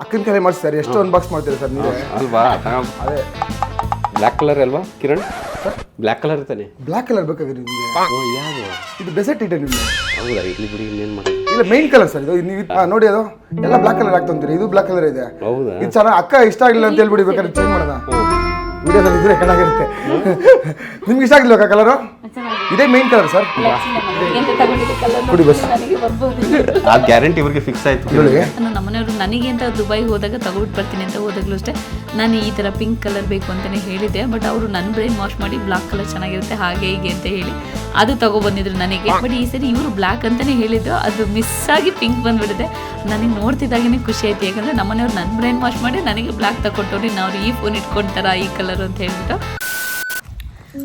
ಅಕ್ಕನ ಕಲೆ ಮಾಡಿ ಸರ್ ಎಷ್ಟು ಅನ್ಬಾಕ್ಸ್ ಮಾಡ್ತೀರಾ ಸರ್ ನೀವು ಅಲ್ವಾ ಅದೇ ಬ್ಲ್ಯಾಕ್ ಕಲರ್ ಅಲ್ವಾ ಕಿರಣ್ ಬ್ಲ್ಯಾಕ್ ಕಲರ್ ತಾನೆ ಬ್ಲ್ಯಾಕ್ ಕಲರ್ ಬೇಕಾಗಿರಿ ನಿಮಗೆ ಯಾವುದು ಇದು ಬೆಸೆಟ್ ಇದೆ ನಿಮಗೆ ಹೌದಾ ಇಡ್ಲಿ ಬಿಡಿ ಇನ್ನೇನು ಮಾಡೋದು ಇಲ್ಲ ಮೈನ್ ಕಲರ್ ಸರ್ ಇದು ನೀವು ನೋಡಿ ಅದು ಎಲ್ಲ ಬ್ಲ್ಯಾಕ್ ಕಲರ್ ಆಗ್ತಂತೀರಿ ಇದು ಬ್ಲ್ಯಾಕ್ ಕಲರ್ ಇದೆ ಹೌದಾ ಇದು ಚೆನ್ನಾಗಿ ಅಕ್ಕ ಇಷ್ಟ ಆಗಿಲ್ಲ ಅಂತ ಹೇಳ್ಬಿಡಿ ಬೇಕಾದ್ರೆ ಚೇಂಜ್ ಮಾಡೋಣ ವಿಡಿಯೋದಲ್ಲಿ ಇದ್ರೆ ಚೆನ್ನಾಗಿರುತ್ತೆ ನಿಮ್ಗೆ ಇಷ್ಟ ಆಗಿಲ್ವಾ ಕಲರು ಇದೇ ಮೈನ್ ಕಲರ್ ಸರ್ ಕುಡಿ ಬಸ್ ಆ ಗ್ಯಾರಂಟಿ ಇವ್ರಿಗೆ ಫಿಕ್ಸ್ ಆಯ್ತು ಇವಳಿಗೆ ನಮ್ಮನೆಯವರು ನನಗೆ ಅಂತ ದುಬೈ ಹೋದಾಗ ತಗೊಬಿಟ್ಟು ಬರ್ತೀನಿ ಅಂತ ಹೋದಾಗಲೂ ಅಷ್ಟೇ ನಾನು ಈ ಥರ ಪಿಂಕ್ ಕಲರ್ ಬೇಕು ಅಂತಲೇ ಹೇಳಿದ್ದೆ ಬಟ್ ಅವರು ನನ್ನ ಬ್ರೈನ್ ವಾಶ್ ಮಾಡಿ ಬ್ಲಾಕ್ ಕಲರ್ ಚೆನ್ನಾಗಿರುತ್ತೆ ಹಾಗೆ ಹೀಗೆ ಅಂತ ಹೇಳಿ ಅದು ತಗೊಬಂದಿದ್ರು ನನಗೆ ಬಟ್ ಈ ಸರಿ ಇವರು ಬ್ಲ್ಯಾಕ್ ಅಂತಲೇ ಹೇಳಿದ್ದು ಅದು ಮಿಸ್ ಆಗಿ ಪಿಂಕ್ ಬಂದ್ಬಿಟ್ಟಿದೆ ನನಗೆ ನೋಡ್ತಿದ್ದಾಗೇ ಖುಷಿ ಆಯ್ತು ಯಾಕಂದರೆ ನಮ್ಮನೆಯವ್ರು ನನ್ನ ಬ್ರೈನ್ ವಾಶ್ ಮಾಡಿ ನನಗೆ ಬ್ಲ್ಯಾಕ್ ತಗೊಟ್ಟವ್ರಿ ನಾವು ಈ ಫೋನ್ ಇಟ್ಕೊಳ್ತಾರ ಈ ಕಲರ್ ಅಂತ ಹೇಳ್ಬಿಟ್ಟು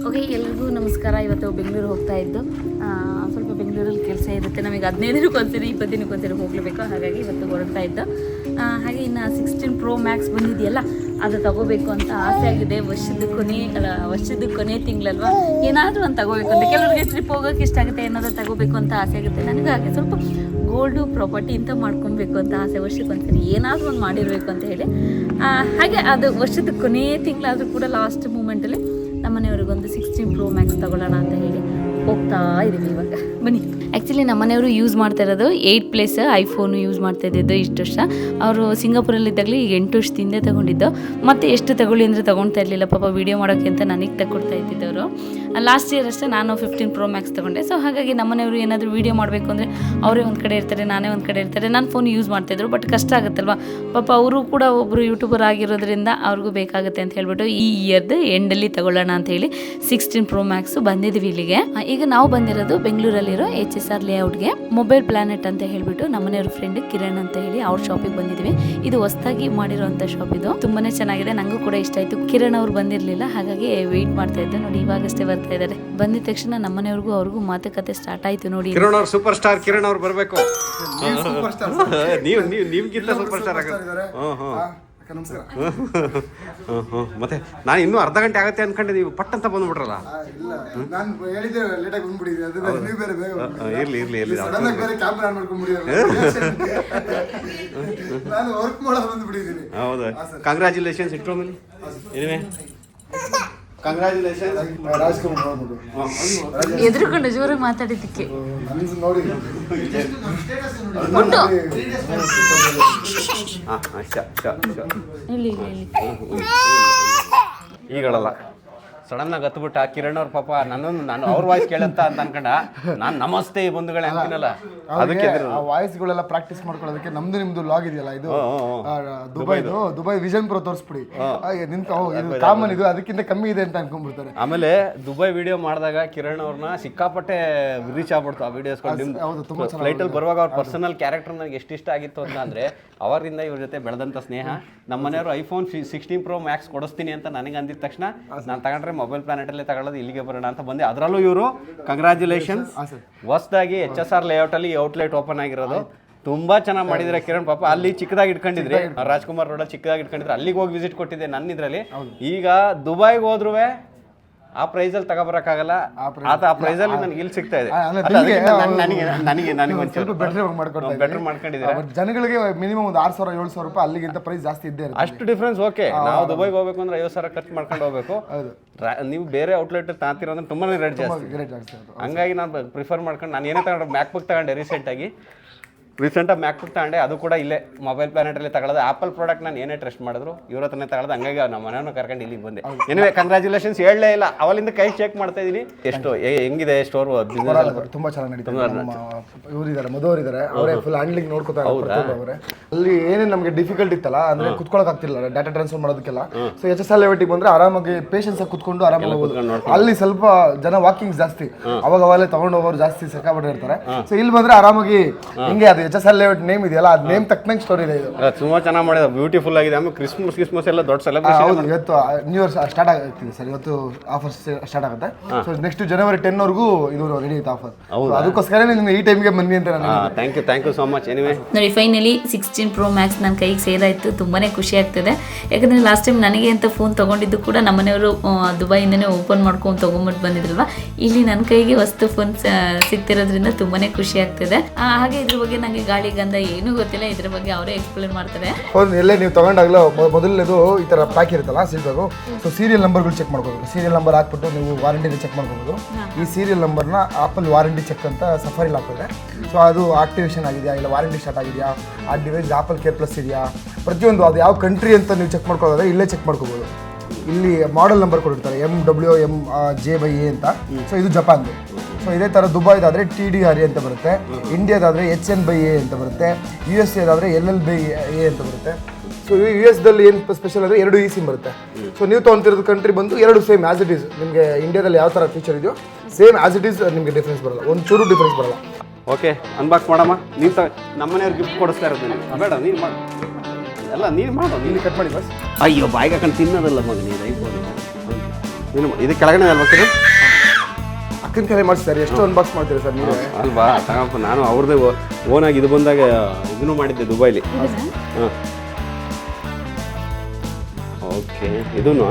ಓಕೆ ಎಲ್ರಿಗೂ ನಮಸ್ಕಾರ. ಇವತ್ತು ಬೆಂಗಳೂರು ಹೋಗ್ತಾ ಇದ್ದು ಸ್ವಲ್ಪ ಬೆಂಗಳೂರಲ್ಲಿ ಕೆಲಸ ಇರುತ್ತೆ ನಮಗೆ 15 ದಿನಕ್ಕೆ ಒಂದ್ಸರಿ 20 ದಿನಕ್ಕೆ ಒಂದ್ಸರಿ ಹೋಗಲೇಬೇಕು ಹಾಗಾಗಿ ಇವತ್ತು ಹೊರಡ್ತಾ ಇದ್ದು ಹಾಗೆ ಇನ್ನು 16 Pro Max ಬಂದಿದೆಯಲ್ಲ ಅದು ತಗೋಬೇಕು ಅಂತ ಆಸೆ ಆಗಿದೆ. ವರ್ಷದ ಕೊನೆ ತಿಂಗಳಲ್ವಾ ಏನಾದರೂ ಒಂದು ತಗೋಬೇಕು ಅಂತ ಕೆಲವರಿಗೆ ಟ್ರಿಪ್ ಹೋಗೋಕೆ ಇಷ್ಟ ಆಗುತ್ತೆ ಏನಾದರೂ ತಗೋಬೇಕು ಅಂತ ಆಸೆ ಆಗುತ್ತೆ ನನಗೆ ಹಾಗೆ ಸ್ವಲ್ಪ ಗೋಲ್ಡು ಪ್ರಾಪರ್ಟಿ ಅಂತ ಮಾಡ್ಕೊಬೇಕು ಅಂತ ಆಸೆ ವರ್ಷಕ್ಕೆ ಒಂದ್ಸರಿ ಏನಾದರೂ ಒಂದು ಮಾಡಿರಬೇಕು ಅಂತ ಹೇಳಿ ಹಾಗೆ ಅದು ವರ್ಷದ ಕೊನೆ ತಿಂಗಳಾದರೂ ಕೂಡ ಲಾಸ್ಟ್ ಮೂಮೆಂಟಲ್ಲಿ ನಮ್ಮನೆಯವ್ರಿಗೊಂದು 16 Pro Max ತಗೊಳ್ಳೋಣ ಅಂತ ಹೇಳಿ ಹೋಗ್ತಾ ಇದ್ದೀವಿ ಇವಾಗ ಬನ್ನಿ. ಆ್ಯಕ್ಚುಲಿ ನಮ್ಮನೆಯವರು ಯೂಸ್ ಮಾಡ್ತಾ ಇರೋದು 8+ ಐಫೋನು ಯೂಸ್ ಮಾಡ್ತಾ ಇದ್ದಿದ್ದು ಇಷ್ಟು ವರ್ಷ. ಅವರು ಸಿಂಗಾಪುರಲ್ಲಿದ್ದಾಗಲಿ ಈಗ 8 ವರ್ಷದಿಂದ ತೊಗೊಂಡಿದ್ದು ಮತ್ತು ಎಷ್ಟು ತಗೊಳ್ಳಿ ಅಂದರೆ ತೊಗೊಳ್ತಾ ಇರಲಿಲ್ಲ ಪಾಪ ವೀಡಿಯೋ ಮಾಡೋಕ್ಕೆ ಅಂತ ನನಗೆ ತಗೊಡ್ತಾ ಇದ್ದಿದ್ದವರು. ಲಾಸ್ಟ್ ಇಯರ್ ಅಷ್ಟೇ ನಾನು 15 Pro Max ತೊಗೊಂಡೆ. ಸೊ ಹಾಗಾಗಿ ನಮ್ಮನೆಯವರು ಏನಾದರೂ ವೀಡಿಯೋ ಮಾಡಬೇಕು ಅಂದರೆ ಅವರೇ ಒಂದು ಕಡೆ ಇರ್ತಾರೆ ನಾನೇ ಒಂದು ಕಡೆ ಇರ್ತಾರೆ. ನಾನು ಫೋನ್ ಯೂಸ್ ಮಾಡ್ತಾಯಿದ್ರು ಬಟ್ ಕಷ್ಟ ಆಗುತ್ತಲ್ವ ಪಾಪ ಅವರು ಕೂಡ ಒಬ್ಬರು ಯೂಟ್ಯೂಬರ್ ಆಗಿರೋದ್ರಿಂದ ಅವ್ರಿಗೂ ಬೇಕಾಗುತ್ತೆ ಅಂತ ಹೇಳ್ಬಿಟ್ಟು ಈ ಇಯರ್ದು ಎಂಡಲ್ಲಿ ತಗೊಳ್ಳೋಣ ಅಂತ ಹೇಳಿ 16 Pro Max ಬಂದಿದ್ವಿ ಇಲ್ಲಿಗೆ. ಈಗ ನಾವು ಬಂದಿರೋದು ಬೆಂಗಳೂರಲ್ಲಿರೋ HSR ಲೇಔಟ್ಗೆ ಮೊಬೈಲ್ ಪ್ಲಾನೆಟ್ ಅಂತ ಹೇಳ್ಬಿಟ್ಟು ನಮ್ಮನೆಯವ್ರ ಫ್ರೆಂಡ್ ಕಿರಣ್ ಅಂತ ಹೇಳಿ ಅವ್ರ ಶಾಪಿಗೆ ಬಂದಿದ್ವಿ. ಇದು ಹೊಸದಾಗಿ ಮಾಡಿರೋಂಥ ಶಾಪ್ ಇದು ತುಂಬಾನೇ ಚೆನ್ನಾಗಿದೆ ನನಗೂ ಕೂಡ ಇಷ್ಟ ಆಯಿತು. ಕಿರಣ್ ಅವ್ರು ಬಂದಿರಲಿಲ್ಲ ಹಾಗಾಗಿ ವೆಯ್ಟ್ ಮಾಡ್ತಾ ಇದ್ದೆ ನೋಡಿ ಇವಾಗಷ್ಟೇ ಬರ್ತಾ ಇದ್ದಾರೆ. ಬಂದಿದ ತಕ್ಷಣ ನಮ್ಮನೆಯವ್ರಿಗೂ ಅವ್ರಿಗೂ ಮಾತುಕತೆ ಸ್ಟಾರ್ಟ್ ಆಯಿತು ನೋಡಿ. ಕಿರಣ್ ಅವ್ರು ಸೂಪರ್ ಸ್ಟಾರ್ ಕಿರಣ್ ಅವ್ರು ಬರಬೇಕು ನೀವು ನಿಮ್ಗಿಂತ ಸೂಪರ್ ಸ್ಟಾರ್ ಆಗುತ್ತೆ. ನಮಸ್ಕಾರ. ಮತ್ತೆ ನಾನು ಇನ್ನೂ ಅರ್ಧ ಗಂಟೆ ಆಗುತ್ತೆ ಅನ್ಕೊಂಡಿದ್ದೀವಿ ಪಟ್ ಅಂತ ಬಂದ್ಬಿಟ್ರಲ್ಲ. ಇಲ್ಲ ನಾನು ಹೇಳಿದ್ದೆ ಲೇಟಾಗಿ ಬಂದ್ಬಿಟ್ಟಿದ್ದೆ ಅದು ಬೇರೆ ನೀವು ಬೇರೆ ಬೇಗ ಇರ್ಲಿ ಸಡನ್ ಆಗಿ ಬೇರೆ ಕ್ಯಾಮ್ರಾ ಆನ್ ಮಾಡ್ಕೊಂಡ್ಬಿಟ್ಟಿದ್ದಾರೆ ನಾನು ವರ್ಕ್ ಮಾಡೋದು ಬಂದ್ಬಿಟ್ಟಿದ್ದೀನಿ. ಹೌದಾ ಕಂಗ್ರ್ಯಾಚುಲೇಷನ್ಸ್ ಇಟ್ರೋ ಮೇಲೆ ಏನಿವೆ ಕಂಗ್ರ್ಯಾಚುಲೇಷನ್ ರಾಜ್ಕುಮಾರ್ ನೋಡ್ಬೋದು ಎದುರುಕೊಂಡು ಜೋರಾಗಿ ಮಾತಾಡಿದ್ದಕ್ಕೆ ನನಗೆ ನೋಡಿ ಈಗಳಲ್ಲ ಸಡನ್ ಆಗಿ ಹತ್ಬಿಟ್ಟ ಕಿರಣ್ ಅವ್ರ ಪಾಪ ನಾನು ಅವ್ರ ವಾಯ್ಸ್ ಕೇಳಂತ ಅಂತ ಅನ್ಕೊಂಡ ನಾನು ನಮಸ್ತೆ ಬಂಧುಗಳೇ ಅಂತೀನಲ್ಲ ಅದಕ್ಕೆ ಆ ವಾಯ್ಸ್ಗಳೆಲ್ಲ ಪ್ರಾಕ್ಟೀಸ್ ಮಾಡ್ಕೊಳ್ಳೋದಕ್ಕೆ ನಮ್ದು ನಿಮ್ದು ಲಾಗ್ ಇದೆಯಲ್ಲ ಇದು ದುಬೈ ವಿಷನ್ ಪ್ರೋ ತೋರಿಸ್ಬಿಡಿ ನಿಂತ ಇದು ಕಾಮನ್ ಇದು ಅದಕ್ಕಿಂತ ಕಮ್ಮಿ ಇದೆ ಅಂತ ಅನ್ಕೊಂಡ್ಬಿಡ್ತಾರೆ. ಆಮೇಲೆ ದುಬೈ ವಿಡಿಯೋ ಮಾಡಿದಾಗ ಕಿರಣ್ ಅವ್ರನ್ನ ಸಿಕ್ಕಾಪಟ್ಟೆ ರೀಚ್ ಆಗ್ಬಿಡ್ತು ಆ ವಿಡಿಯೋಸ್ ಫ್ಲೈಟ್ ಅಲ್ಲಿ ಬರುವಾಗ ಅವ್ರ ಪರ್ಸನಲ್ ಕ್ಯಾರೆಕ್ಟರ್ ನನಗೆ ಎಷ್ಟಿಷ್ಟ ಆಗಿತ್ತು ಅಂತ ಅಂದ್ರೆ ಅವರಿಂದ ಇವ್ರ ಜೊತೆ ಬೆಳೆದಂತ ಸ್ನೇಹ. ನಮ್ಮ ಮನೆಯವರು ಐಫೋನ್ 16 Pro Max ಕೊಡಿಸ್ತೀನಿ ಅಂತ ನನಗೆ ಅಂದಿದ ತಕ್ಷಣ ನಾನು ತಗೊಂಡ್ರೆ ಮೊಬೈಲ್ ಪ್ಲಾನೆಟಲ್ಲೇ ತಗೊಳ್ಳೋದು ಇಲ್ಲಿಗೆ ಬರೋಣ ಅಂತ ಬಂದೆ. ಅದರಲ್ಲೂ ಇವರು ಕಂಗ್ರ್ಯಾಚುಲೇಷನ್ಸ್ ಹೊಸದಾಗಿ HSR ಲೇಔಟಲ್ಲಿ ಔಟ್ಲೆಟ್ ಓಪನ್ ಆಗಿರೋದು ತುಂಬಾ ಚೆನ್ನಾಗಿ ಮಾಡಿದ್ರೆ ಕಿರಣ್ ಪಾಪ ಅಲ್ಲಿ ಚಿಕ್ಕದಾಗಿ ಇಟ್ಕೊಂಡಿದ್ರಿ ರಾಜ್ಕುಮಾರ್ ರೋಡಲ್ಲಿ ಚಿಕ್ಕದಾಗಿ ಇಟ್ಕೊಂಡಿದ್ರೆ ಅಲ್ಲಿಗೆ ಹೋಗಿ ವಿಸಿಟ್ ಕೊಟ್ಟಿದ್ದೆ ನನ್ನ ಇದ್ರಲ್ಲಿ. ಈಗ ದುಬೈಗೆ ಹೋದ್ರೂ ಆ ಪ್ರೈಸಲ್ಲಿ ತಗೋಬರಕ್ಕಾಗಲ್ಲ ಆ ಪ್ರೈಸಲ್ಲಿ ನನಗೆ ಇಲ್ಲಿ ಸಿಗ್ತಾ ಇದೆ. ನನಗೆ ಬೆಟರ್ ಮಾಡ್ಕೊಂಡಿದ್ದೀರಾ ಜನಗಳಿಗೆ ಮಿನಿಮಮ್ ಒಂದು 6,000-7,000 ರೂಪಾಯಿ ಅಲ್ಲಿಗಿಂತ ಪ್ರೈಸ್ ಜಾಸ್ತಿ ಇದ್ದೇ ಇರುತ್ತೆ. ಅಷ್ಟು ಡಿಫ್ರೆನ್ಸ್. ಓಕೆ ನಾವು ದುಬೈಗೆ ಹೋಗ್ಬೇಕು ಅಂದ್ರೆ 50,000 ಖರ್ಚು ಮಾಡ್ಕೊಂಡು ಹೋಗ್ಬೇಕು. ನೀವು ಬೇರೆ ಔಟ್ಲೆಟ್ ತಾಂತಿರೋ ಅಂದ್ರೆ ತುಂಬಾನೇ ರೇಟ್ ಜಾಸ್ತಿ. ಹಂಗಾಗಿ ನಾನು ಪ್ರಿಫರ್ ಮಾಡ್ಕೊಂಡು ನಾನು ಏನೇ ತಗೊಂಡ್ರೆ ಮ್ಯಾಕ್ಬುಕ್ ತಗೊಂಡೆ ರೀಸೆಂಟಾಗಿ ಮ್ಯಾಕ್ಬುಕ್ ತಗೊಂಡೆ ಅದು ಕೂಡ ಇಲ್ಲೇ ಮೊಬೈಲ್ ಪ್ಲಾನೆಟಲ್ಲಿ ತಗೊಳ್ಳೋದು. ಆಪಲ್ ಪ್ರಾಡಕ್ಟ್ ನಾನು ಏನೇ ಟ್ರಸ್ಟ್ ಮಾಡಿದ್ರು ಇವ್ರ ಹತ್ರನೇ ತಗೊಳ್ಳೋದು. ಹಂಗಾಗಿ ನಮ್ಮ ಮನೆಯವ್ರನ್ನ ಕರ್ಕೊಂಡು ಇಲ್ಲಿಗೆ ಬಂದೆ. ಏನೇ ಕಂಗ್ರ್ಯಾಚುಲೇಷನ್ಸ್ ಹೇಳಲೇ ಇಲ್ಲ ಅವಲಿಂದ ಕೈ ಚೆಕ್ ಮಾಡ್ತಾ ಇದೀನಿ. ಎಷ್ಟು ಹೆಂಗಿದೆ ಸ್ಟೋರ್ ಬಿಸ್ನೆಸ್? ತುಂಬಾ ಚೆನ್ನಾಗಿ ನಡೀತದೆ. ಇವರಿದ್ದಾರೆ ಮಧುವರಿದ್ದಾರೆ ಅವರೇ ಫುಲ್ ಹ್ಯಾಂಡ್ಲಿಂಗ್ ನೋಡ್ಕೊತಾರೆ ಅವರೇ. ಅಲ್ಲಿ ಏನೇನು ನಮಗೆ ಡಿಫಿಕಲ್ಟ್ ಇತ್ತಲ್ಲ ಅಂದ್ರೆ ಕುತ್ಕೊಳ್ಳೋಕೆ ಆಗ್ತಿಲ್ಲ ಡಾಟಾ ಟ್ರಾನ್ಸ್ಫರ್ ಮಾಡೋದಕ್ಕೆಲ್ಲ. ಸೊ HSR ಲೇಔಟಿಗೆ ಬಂದ್ರೆ ಆರಾಮಾಗಿ ಪೇಷನ್ಸ್ ಆಗಿ ಕುತ್ಕೊಂಡು ಆರಾಮಾಗಿ ಹೋಗ್ಬೋದು. ಅಲ್ಲಿ ಸ್ವಲ್ಪ ಜನ ವಾಕಿಂಗ್ ಜಾಸ್ತಿ ಅವಾಗಲೇ ತಗೊಂಡು ಹೋಗೋರು ಜಾಸ್ತಿ ಸಿಕ್ಕಾಪಟ್ಟೆ ಇರ್ತಾರೆ. ಸೊ ಇಲ್ಲಿ ಬಂದ್ರೆ ಆರಾಮಾಗಿ ಹಿಂಗೆ ಅದು HSR ಲೇಔಟ್ ನೇಮ್ ಇದೆಯಲ್ಲ ಅದು ನೇಮ್ ತಕ್ಕಂಗೆ ಸ್ಟೋರಿ ಇದೆ. ಇದು ತುಂಬಾ ಚೆನ್ನಾಗಿ ಮಾಡಿದ ಬ್ಯೂಟಿಫುಲ್ ಆಗಿದೆ. ಆಮೇಲೆ ಕ್ರಿಸ್ಮಸ್ ಎಲ್ಲ ದೊಡ್ಡ ಸೆಲೆಬ್ರೇಷನ್. ಇವತ್ತು ನ್ಯೂ ಇಯರ್ ಸ್ಟಾರ್ಟ್ ಆಗ್ತಿದೆ ಸರ್. ಇವತ್ತು ಆಫರ್ ಸ್ಟಾರ್ಟ್ ಆಗುತ್ತೆ. ಸೊ ನೆಕ್ಸ್ಟ್ January 10 ವರೆಗೂ ಇದು ರೆಡಿ ಐತೆ ಆಫರ್. ಅದಕ್ಕೋಸ್ಕರನೇ ನಿಮ್ಗೆ ಈ ಟೈಮ್ಗೆ ಬನ್ನಿ ಅಂತ ನಾನು thank you so much. Anyway ನೋಡಿ ಫೈನಲಿ 16 Pro Max ನನ್ನ ಕೈಗೆ ಸೇಲಾಯಿತು. ತುಂಬಾನೇ ಖುಷಿ ಆಗ್ತದೆ ಯಾಕಂದ್ರೆ ಲಾಸ್ಟ್ ಟೈಮ್ ನನಗೆ ಅಂತ ಫೋನ್ ತೊಗೊಂಡಿದ್ದು ಕೂಡ ನಮ್ಮನೆಯವರು ದುಬೈಯಿಂದನೇ ಓಪನ್ ಮಾಡ್ಕೊಂಡು ತೊಗೊಂಬಿಟ್ಟು ಬಂದಿದ್ರಲ್ವ. ಇಲ್ಲಿ ನನ್ನ ಕೈಗೆ ಹೊಸ್ತು ಫೋನ್ ಸಿಗ್ತಿರೋದ್ರಿಂದ ತುಂಬಾನೇ ಖುಷಿ ಆಗ್ತಿದೆ. ಹಾಗೆ ಇದ್ರ ಬಗ್ಗೆ ನಂಗೆ ನನಗೆ ಗಾಳಿ ಗಂಧ ಏನೂ ಗೊತ್ತಿಲ್ಲ, ಇದ್ರ ಬಗ್ಗೆ ಅವರೇ ಎಕ್ಸ್ಪ್ಲೇನ್ ಮಾಡ್ತಾರೆ. ಹೌದು, ಎಲ್ಲೇ ನೀವು ತೊಗೊಂಡಾಗಲೂ ಮೊದಲನೇದು ಈ ಥರ ಪ್ಯಾಕ್ ಇರುತ್ತಲ್ಲ ಸೀಲ್ಬಾಗು, ಸೊ ಸೀರಿಯಲ್ ನಂಬರ್ಗಳು ಚೆಕ್ ಮಾಡ್ಕೋಬೇಕು. ಸೀರಿಯಲ್ ನಂಬರ್ ಹಾಕ್ಬಿಟ್ಟು ನೀವು ವಾರಂಟಿನ ಚೆಕ್ ಮಾಡ್ಕೋಬೋದು. ಈ ಸೀರಿಯಲ್ ನಂಬರ್ನ ಆಪಲ್ ವಾರಂಟಿ ಚೆಕ್ ಅಂತ ಸಫಾರಿಲಿ ಹಾಕಿದ್ರೆ, ಸೊ ಅದು ಆಕ್ಟಿವೇಶನ್ ಆಗಿದೆಯಾ ಇಲ್ಲ ವಾರಂಟಿ ಸ್ಟಾರ್ಟ್ ಆಗಿದೆಯಾ, ಆ ಡಿವೈಸ್ ಆಪಲ್ ಕೇರ್ ಪ್ಲಸ್ ಇದೆಯಾ, ಪ್ರತಿಯೊಂದು ಅದು ಯಾವ ಕಂಟ್ರಿ ಅಂತ ನೀವು ಚೆಕ್ ಮಾಡ್ಕೊಳ್ಳೋದ್ರೆ ಇಲ್ಲೇ ಚೆಕ್ ಮಾಡ್ಕೋಬೋದು. ಇಲ್ಲಿ ಮಾಡೆಲ್ ನಂಬರ್ ಕೊಟ್ಟಿರ್ತಾರೆ MWMJ/A ಅಂತ. ಸೊ ಇದು ಜಪಾನ್ದು. ಸೊ ಇದೇ ಥರ ದುಬೈದಾದರೆ TDRA ಅಂತ ಬರುತ್ತೆ, ಇಂಡಿಯಾದಾದರೆ HN/A ಅಂತ ಬರುತ್ತೆ, USA LL/A ಅಂತ ಬರುತ್ತೆ. ಸೊ US ಏನು ಸ್ಪೆಷಲ್ ಅಂದರೆ 2 eSIM ಬರುತ್ತೆ. ಸೊ ನೀವು ತೊಗೊತಿರೋದು ಕಂಟ್ರಿ ಬಂದು 2 ಸೇಮ್ ಆ್ಯಸ್ ಇಟ್ ಈಸ್. ನಿಮಗೆ ಇಂಡಿಯಾದಲ್ಲಿ ಯಾವ ಥರ ಫೀಚರ್ ಇದೆಯೋ ಸೇಮ್ ಆ್ಯಸ್ ಇಟ್ ಈಸ್, ನಿಮಗೆ ಡಿಫ್ರೆನ್ಸ್ ಬರಲ್ಲ, ಒಂಚೂರು ಡಿಫ್ರೆನ್ಸ್ ಬರಲ್ಲ. ಓಕೆ, ಅನ್ಬಾಕ್ಸ್ ಮಾಡಮ್ಮ. ನೀನು ನಮ್ಮನೆಯವ್ರು ಗಿಫ್ಟ್ ಕೊಡಿಸ್ತಾ ಇರೋದು ನೀನು. ಬೇಡ, ನೀನು ಮಾಡು, ಎಲ್ಲ ನೀನು ಮಾಡು. ನೀನು ಕಟ್ ಮಾಡಿ ಬಸ್. ಅಯ್ಯೋ, ಬಾಯಿಗೆ ಹಾಕೊಂಡು ತಿನ್ನೋದಲ್ಲ ಮಗ ನೀನು. ಐಫೋನ್ ನೀನು ಇದು ಕೆಳಗಡೆ ಅಲ್ವಾ ಕಿರಣ್? ಅಕ್ಕನ ಕರೆ ಮಾಡಿ ಸರ್, ಎಷ್ಟು ಅನ್ಬಾಕ್ಸ್ ಮಾಡ್ತೀರಾ ಸರ್ ನೀವು? ಅಲ್ವಾ, ತಗಪ್ಪ. ನಾನು ಅವ್ರದ್ದೇ ಓನಾಗಿ ಇದು ಬಂದಾಗ ಇದನ್ನು ಮಾಡಿದ್ದೆ ದುಬೈಲಿ. ಹಾಂ, ಓಕೆ. ಇದನ್ನು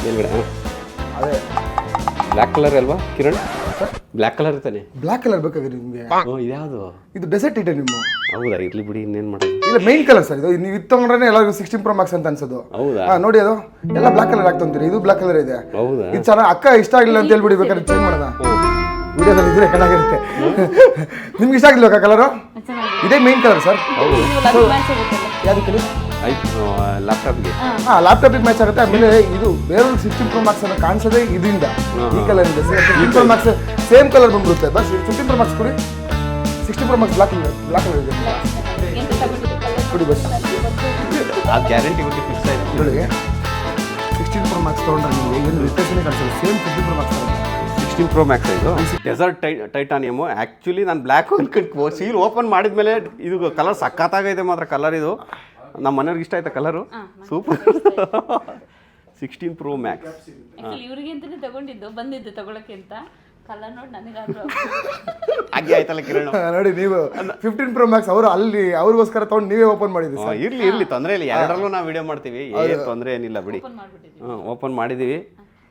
ಮೇಲ್ಗಡೆ ಅದೇ ಬ್ಲ್ಯಾಕ್ ಕಲರ್ ಅಲ್ವಾ ಕಿರಣ್? ಬ್ಲ್ಯಾಕ್ ಕಲರ್ ಇರ್ತಾನೆ. ಬ್ಲ್ಯಾಕ್ ಕಲರ್ ಬೇಕಾಗಿದೆ ನಿಮಗೆ? ಇದ್ಯಾವುದು? ಇದು ಡೆಸರ್ಟ್ ಇಟ್ಟೆ ನಿಮ್ಮ. ಹೌದಾ, ಇರ್ಲಿ ಬಿಡಿ, ಇನ್ನೇನು ಮಾಡೋದು. ಇಲ್ಲ, ಮೈನ್ ಕಲರ್ ಸರ್ ಇದು. ನೀವು ಇದು ತೊಗೊಂಡ್ರೆ ಎಲ್ಲರಿಗೂ 16 Pro Max ಅಂತ ಅನ್ಸೋದು. ಹೌದಾ? ನೋಡಿ, ಅದು ಎಲ್ಲ ಬ್ಲ್ಯಾಕ್ ಕಲರ್ ಆಗ್ತಂತೀರಿ, ಇದು ಬ್ಲ್ಯಾಕ್ ಕಲರ್ ಇದೆ. ಹೌದಾ? ಇದು ಚೆನ್ನಾಗಿ ಅಕ್ಕ ಇಷ್ಟ ಆಗಿಲ್ಲ ಅಂತ ಹೇಳ್ಬಿಡಿ, ಬೇಕಾದ್ರೆ ಚೇಂಜ್ ಮಾಡೋಣ. ವಿಡಿಯೋದಲ್ಲಿ ಇದ್ರೆ ಚೆನ್ನಾಗಿರುತ್ತೆ. ನಿಮ್ಗೆ ಇಷ್ಟ ಆಗಿಲ್ವಾ ಕಲರು? ಇದೇ ಮೈನ್ ಕಲರ್ ಸರ್. ಯಾವ್ದಕ್ಕೆ? ಲ್ಯಾಪ್ಟಾಪ್ಗೆ. ಹಾಂ, ಲ್ಯಾಪ್ಟಾಪಿಗೆ ಮ್ಯಾಚ್ ಆಗುತ್ತೆ. ಆಮೇಲೆ ಇದು ಬೇರೆ 16 Pro Max ಅನ್ನು ಕಾಣಿಸೋದೇ ಇದರಿಂದ, ಈ ಕಲರ್ ಇದೆ. 16 Pro Max ಸೇಮ್ ಕಲರ್ ಬಂದ್ಬಿಡುತ್ತೆ. ಬಸ್ 15 Pro Max ಕೊಡಿ. 16 Pro Max ಬ್ಲ್ಯಾಕ್ ಕಲರ್ ಇದೆ ಕೊಡಿ ಬಸ್. ಆ ಗ್ಯಾರಂಟಿ ಬಗ್ಗೆ ಫಿಕ್ಸ್ ಆಯ್ತು. ನೋಡಿ, 16 Pro Max ತೊಗೊಂಡ್ರೆ ನಿಮಗೆ ಏನು ರಿಟೇಷನೇ ಕಾಣಿಸಲ್ಲ, same 15 Pro Max 16 Pro Max ಇದು. ಡೆಸರ್ಟ್ ಟೈಟಾನಿಯಮು. ಆ್ಯಕ್ಚುಲಿ ನಾನು ಬ್ಲ್ಯಾಕ್ ಅನ್ಕೊಂಡು ಸೀಲ್ ಓಪನ್ ಮಾಡಿದ್ಮೇಲೆ ಇದು ಕಲರ್ ಸಖತ್ತಾಗೈತೆ ಮಾತ್ರ. ಕಲರ್ ಇದು ನಮ್ಮ ಮನೆಯವ್ರಿಗೆ ಇಷ್ಟ ಆಯ್ತಾ ಕಲರು? ಸೂಪರ್. 16 Pro Max ಇವ್ರಿಗೆ ಅಂತಾನೆ ತಗೊಂಡಿದ್ದು, ಬಂದಿದ್ದು ತಗೊಳಕ್ಕೆ ಅಂತ. ಕಲರ್ ನೋಡಿ ನನಗಾದ್ರು ಹಾಗೆ ಆಯ್ತಲ್ಲ ಕಿರಣ್. ನೋಡಿ, ನೀವು 15 Pro Max ಅವರು ಅಲ್ಲಿ ಅವ್ರಿಗೋಸ್ಕರ ತೊಗೊಂಡು ನೀವೇ ಓಪನ್ ಮಾಡಿದ್ರಿ. ಇರ್ಲಿ ತೊಂದರೆ ಇಲ್ಲ, ಎರಡರಲ್ಲೂ ನಾವು ವಿಡಿಯೋ ಮಾಡ್ತೀವಿ, ಏನು ತೊಂದರೆ ಏನಿಲ್ಲ ಬಿಡಿ. ಓಪನ್ ಮಾಡಿದ್ದೀವಿ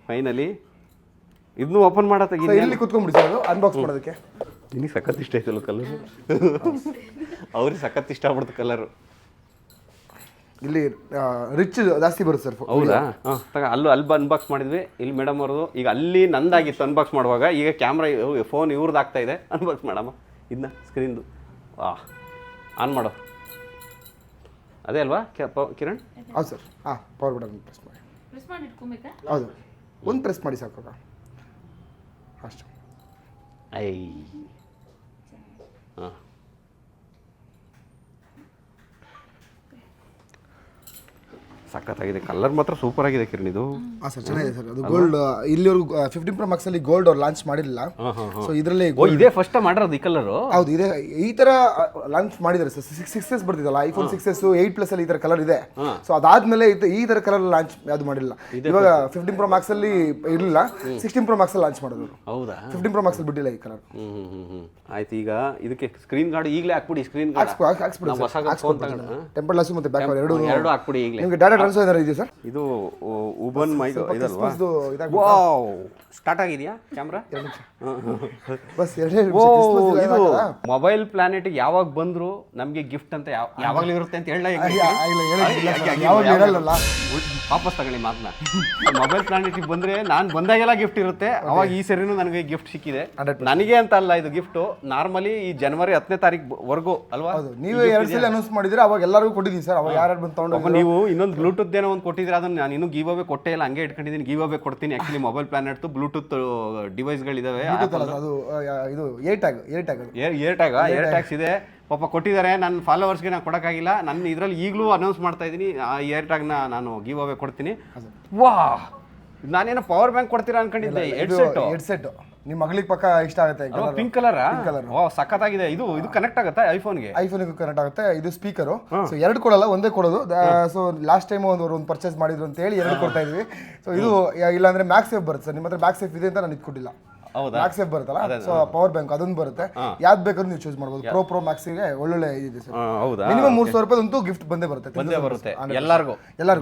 ಫೈನಲಿ. ಇದನ್ನು ಓಪನ್ ಮಾಡತ್ತೆ. ಇಲ್ಲಿ ಕುತ್ಕೊಂಡ್ಬಿಡಿ ಸರ್, ಅದು ಅನ್ಬಾಕ್ಸ್ ಮಾಡೋದಕ್ಕೆ. ನಿನಗೆ ಸಖತ್ ಇಷ್ಟ ಆಯ್ತಲ್ಲ ಕಲರು? ಅವ್ರಿಗೆ ಸಖತ್ ಇಷ್ಟ ಆಗ್ಬಿಡ್ತು ಕಲರು. ಇಲ್ಲಿ ರಿಚ್ ಜಾಸ್ತಿ ಬರುತ್ತೆ ಸರ್. ಹೌದಾ? ಹಾಂ, ಅಲ್ಲಿ ಅನ್ಬಾಕ್ಸ್ ಮಾಡಿದ್ವಿ. ಇಲ್ಲಿ ಮೇಡಮ್ ಅವ್ರದ್ದು ಈಗ ಅಲ್ಲಿ ನಂದಾಗಿತ್ತು ಅನ್ಬಾಕ್ಸ್ ಮಾಡುವಾಗ. ಈಗ ಕ್ಯಾಮ್ರಾ ಫೋನ್ ಇವ್ರದ್ದು ಆಗ್ತಾ ಇದೆ. ಅನ್ಬಾಕ್ಸ್ ಮಾಡಮ್ಮ ಇದನ್ನ, ಸ್ಕ್ರೀನ್ದು. ಆನ್ ಮಾಡೋ. ಅದೇ ಅಲ್ವಾ ಕಿರಣ್? ಹೌದು ಸರ್. ಹಾಂ, ಪವರ್ ಬಟನ್ ಪ್ರೆಸ್ ಮಾಡಿ. ಹೌದು, ಒಂದು ಪ್ರೆಸ್ ಮಾಡಿ ಸಾಕಾಗ ಅಷ್ಟು. ಐ ಹಾಂ, ಸಖತ್ತಾಗಿದೆ. ಕಲರ್ ಮಾತ್ರ ಸೂಪರ್ ಆಗಿದೆ ಕಿರಣ್ ಇದು. ಹಾಂ ಸರ್, ಚೆನ್ನಾಗಿದೆ ಸರ್. ಅದು ಗೋಲ್ಡ್ ಇಲ್ಲಿವರೆಗೂ 15 Pro Max ಅಲ್ಲಿ ಗೋಲ್ಡ್ ಅವ್ರು ಲಾಂಚ್ ಮಾಡಿರಲಿಲ್ಲ. ಸೊ ಇದರಲ್ಲಿ ಇದೇ ಫಸ್ಟ್ ಮಾಡಿರೋದು ಈ ಕಲರು? ಹೌದು, ಇದೇ ಈ ಥರ ಲಾಂಚ್ ಮಾಡಿದ್ದಾರೆ ಸರ್. 6s ಬರ್ತಿದ್ದಲ್ಲ, ಐಫೋನ್ 6s 8+ ಅಲ್ಲಿ ಈ ಥರ ಕಲರ್ ಇದೆ. ಸೊ ಅದಾದ್ಮೇಲೆ ಈ ಥರ ಕಲರ್ ಲಾಂಚ್ ಯಾವುದು ಮಾಡಿಲ್ಲ. ಇವಾಗ 15 Pro Max ಅಲ್ಲಿ ಇರಲಿಲ್ಲ, 16 Pro Max ಅಲ್ಲಿ ಲಾಂಚ್ ಮಾಡಿದ್ರು. ಹೌದಾ? 15 Pro Max ಅಲ್ಲಿ ಬಿಟ್ಟಿಲ್ಲ ಈ ಕಲರ್. ಆಯ್ತು, ಈಗ ಇದಕ್ಕೆ ಸ್ಕ್ರೀನ್ ಗಾರ್ಡ್ ಈಗಲೇ ಹಾಕ್ಬಿಡಿ. ಸ್ಕ್ರೀನ್ ಗಾರ್ಡ್ ಟೆಂಪರ್ ಗ್ಲಾಸ್ ಮತ್ತೆ ಬ್ಯಾಕ್ ಎರಡು ಹಾಕ್ಬಿಡಿ ಈಗಲೇ. ನಿಮಗೆ ಡಾಟಾ ಟ್ರಾನ್ಸ್ಫರ್ ಇದೆ ಸರ್. ಇದು ಉಬನ್ ಮೈಕ್ ಇದಲ್ವಾ? ವಾವ್, ಸ್ಟಾರ್ಟ್ ಆಗಿದೆಯಾ ಕ್ಯಾಮ್ರಾ? ಬಸ್ ಎರಡೇ. ಇದು ಮೊಬೈಲ್ ಪ್ಲಾನೆಟ್ ಯಾವಾಗ ಬಂದ್ರು ನಮಗೆ ಗಿಫ್ಟ್ ಅಂತ ಯಾವಾಗಲೂ ಇರುತ್ತೆ ಅಂತ ಹೇಳ. ವಾಪಸ್ ತಗೊಳ್ಳಿ ಮಾತನ್ನ. ಮೊಬೈಲ್ ಪ್ಲಾನೆಟಿಗೆ ಬಂದ್ರೆ ನಾನು ಬಂದಾಗೆಲ್ಲ ಗಿಫ್ಟ್ ಇರುತ್ತೆ. ಅವಾಗ ಈ ಸರಿನೂ ನನಗೆ ಗಿಫ್ಟ್ ಸಿಕ್ಕಿದೆ. ನನಗೆ ಅಂತ ಅಲ್ಲ ಇದು ಗಿಫ್ಟ್, ನಾರ್ಮಲಿ ಈ ಜನವರಿ 10ನೇ ತಾರೀಕು ಅಲ್ವಾ? ನೀವು 2 ಸಲ ಅನೌನ್ಸ್ ಮಾಡಿದ್ರೆ ಅವಾಗ ಎಲ್ಲರಿಗೂ ಕೊಟ್ಟಿದ್ದೀವಿ ಸರ್. ಅವಾಗ ಯಾರು ಬಂದು ತಗೊಂಡು ನೀವು ಇನ್ನೊಂದು ಬ್ಲೂಟೂತ್ ಏನೋ ಒಂದು ಕೊಟ್ಟಿದ್ರೆ ಅದನ್ನ ನಾನು ಇನ್ನೂ ಗಿವ್ ಅವೇ ಕೊಟ್ಟೇ ಇಲ್ಲ, ಹಂಗೆ ಇಟ್ಕೊಂಡಿದ್ದೀನಿ. ಗಿವ್ ಅವೇ ಕೊಡ್ತೀನಿ. ಆಕ್ಚುಲಿ ಮೊಬೈಲ್ ಪ್ಲಾನೆಟ್ ಬ್ಲೂಟೂತ್ ಡಿವೈಸ್ಗಳಿದಾವೆ. ಅದು ಇದು ಏರ್ ಟ್ಯಾಗ್ಸ್ ಇದೆ ಪಾಪ ಕೊಟ್ಟಿದ್ದಾರೆ. ನನ್ನ ಫಾಲೋವರ್ಸ್ಗೆ ನಾನು ಕೊಡೋಕ್ಕಾಗಿಲ್ಲ. ನನ್ನ ಇದರಲ್ಲಿ ಈಗಲೂ ಅನೌನ್ಸ್ ಮಾಡ್ತಾ ಇದ್ದೀನಿ, ಆ ಏರ್ ಟ್ಯಾಗ್ನ ನಾನು ಗಿವ್ ಅವೇ ಕೊಡ್ತೀನಿ. ವಾ, ನಾನೇನೋ ಪವರ್ ಬ್ಯಾಂಕ್ ಕೊಡ್ತೀರಾ ಅನ್ಕೊಂಡಿದ್ದೆ. ಹೆಡ್ಸೆಟ್ ನಿಮ್ಮ ಮಗಳಿಗೆ ಪಕ್ಕ ಇಷ್ಟ ಆಗುತ್ತೆ. Pink colour. ಓ, ಸಖತ್ತಾಗಿದೆ. ಇದು ಕನೆಕ್ಟ್ ಆಗುತ್ತೆ ಐಫೋನ್ಗೆ ಕನೆಕ್ಟ್ ಆಗುತ್ತೆ. ಇದು ಸ್ಪೀಕರು. ಸೊ 2 ಕೊಡಲ್ಲ, ಒಂದೇ ಕೊಡೋದು. ಸೊ ಲಾಸ್ಟ್ ಟೈಮ್ ಒಂದು ಪರ್ಚೇಸ್ ಮಾಡಿದ್ರು ಅಂತ ಹೇಳಿ 2 ಕೊಡ್ತಾ ಇದೀವಿ. ಸೊ ಇದು ಇಲ್ಲಾಂದ್ರೆ ಮ್ಯಾಕ್ಸ್ ಸೇಫ್ ಬರುತ್ತೆ ಸರ್. ನಿಮ್ಮ ಹತ್ರ ಮ್ಯಾಕ್ಸ್ ಸೇಫ್ ಇದೆ ಅಂತ ನಾನು ಇದು ಕೊಟ್ಟಿಲ್ಲ. ಮ್ಯಾಕ್ಸೇಫ್ ಬರುತ್ತಲ್ಲ, ಸೊ ಪವರ್ ಬ್ಯಾಂಕ್ ಅದೊಂದು ಬರುತ್ತೆ. ಯಾವ್ದು ಬೇಕಾದ್ರೂ ನೀವು ಚೂಸ್ ಮಾಡ್ಬೋದು. ಪ್ರೋ ಮ್ಯಾಕ್ಸಿಗೆ ಒಳ್ಳೊಳ್ಳೆ ಇದೆ ಸರ್. ಹೌದಾ, ಮಿನಿಮಮ್ 3,000 ರೂಪಾಯಿ ಗಿಫ್ಟ್ ಬಂದೇ ಬರುತ್ತೆ ಎಲ್ಲರಿಗೂ.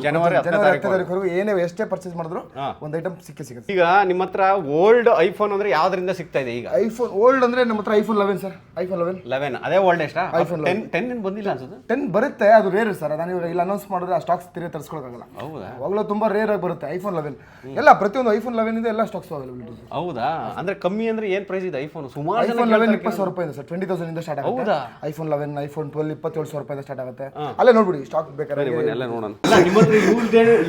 ಜನವರಿ 10 ತಾರೀಕು ಏನೇ ಎಷ್ಟೇ ಪರ್ಚೇಸ್ ಮಾಡಿದ್ರು ಒಂದು ಐಟಮ್ ಸಿಗುತ್ತೆ. ಈಗ ನಿಮ್ಮ ಹತ್ರ ಓಲ್ಡ್ ಐಫೋನ್ ಅಂದ್ರೆ ಯಾವ್ದ್ರಿಂದ ಸಿಗ್ತಾ ಇದೆ ಈಗ? ಐಫೋನ್ ಓಲ್ಡ್ ಅಂದ್ರೆ ನಮ್ಮ ಹತ್ರ ಐಫೋನ್ 11 ಸರ್. ಐಫೋನ್ 11 ಅದೇ ಓಲ್ಡ್ ಎಷ್ಟಾ? ಐಫೋನ್ 10 ಬಂದಿಲ್ಲ ಅನ್ಸುತ್ತೆ. 10 ಬರುತ್ತೆ, ಅದು ರೇರ್ ಸರ್. ನಾನು ಇವಾಗ ಇಲ್ಲ ಅನೌನ್ಸ್ ಮಾಡಿದ್ರೆ ಆ ಸ್ಟಾಕ್ಸ್ ತಿರುಗಿ ತರಿಸ್ಕೊಳಕ್ಕಾಗಲ್ಲ. ಹೌದಾ, ಅವಾಗಲೂ ತುಂಬಾ ರೇರ್ ಆಗಿ ಬರುತ್ತೆ ಐಫೋನ್ 11 ಎಲ್ಲ. ಪ್ರತಿಯೊಂದು ಐಫೋನ್ 11 ಇಂದ ಎಲ್ಲ ಸ್ಟಾಕ್ಸ್ ಅವೈಲಬಿಲಿಟಿ. ಹೌದಾ, ಅಂದ್ರೆ ಕಮ್ಮಿ ಅಂದ್ರೆ ಏನ್ ಪ್ರೈಸ್ ಇದೆ ಐಫೋನ್? ಸುಮಾರು ಐಫೋನ್ 11 20,000 ರೂಪಾಯಿ ಇದೆ ಸರ್. 20,000 ಇಂದ ಸ್ಟಾರ್ಟ್ ಆಗುತ್ತೆ. ಹೌದಾ, ಐಫೋನ್ 11 ಐಫೋನ್ 12 27,000 ರೂಪಾಯಿ ಸ್ಟಾರ್ಟ್ ಆಗುತ್ತೆ. ಅಲ್ಲೇ ನೋಡ್ಬಿಡಿ ಸ್ಟಾಕ್ ಬೇಕಾದ್ರೆ ಎಲ್ಲ ನೋಡೋಣ. ನಿಮ್ಮ ಹತ್ರ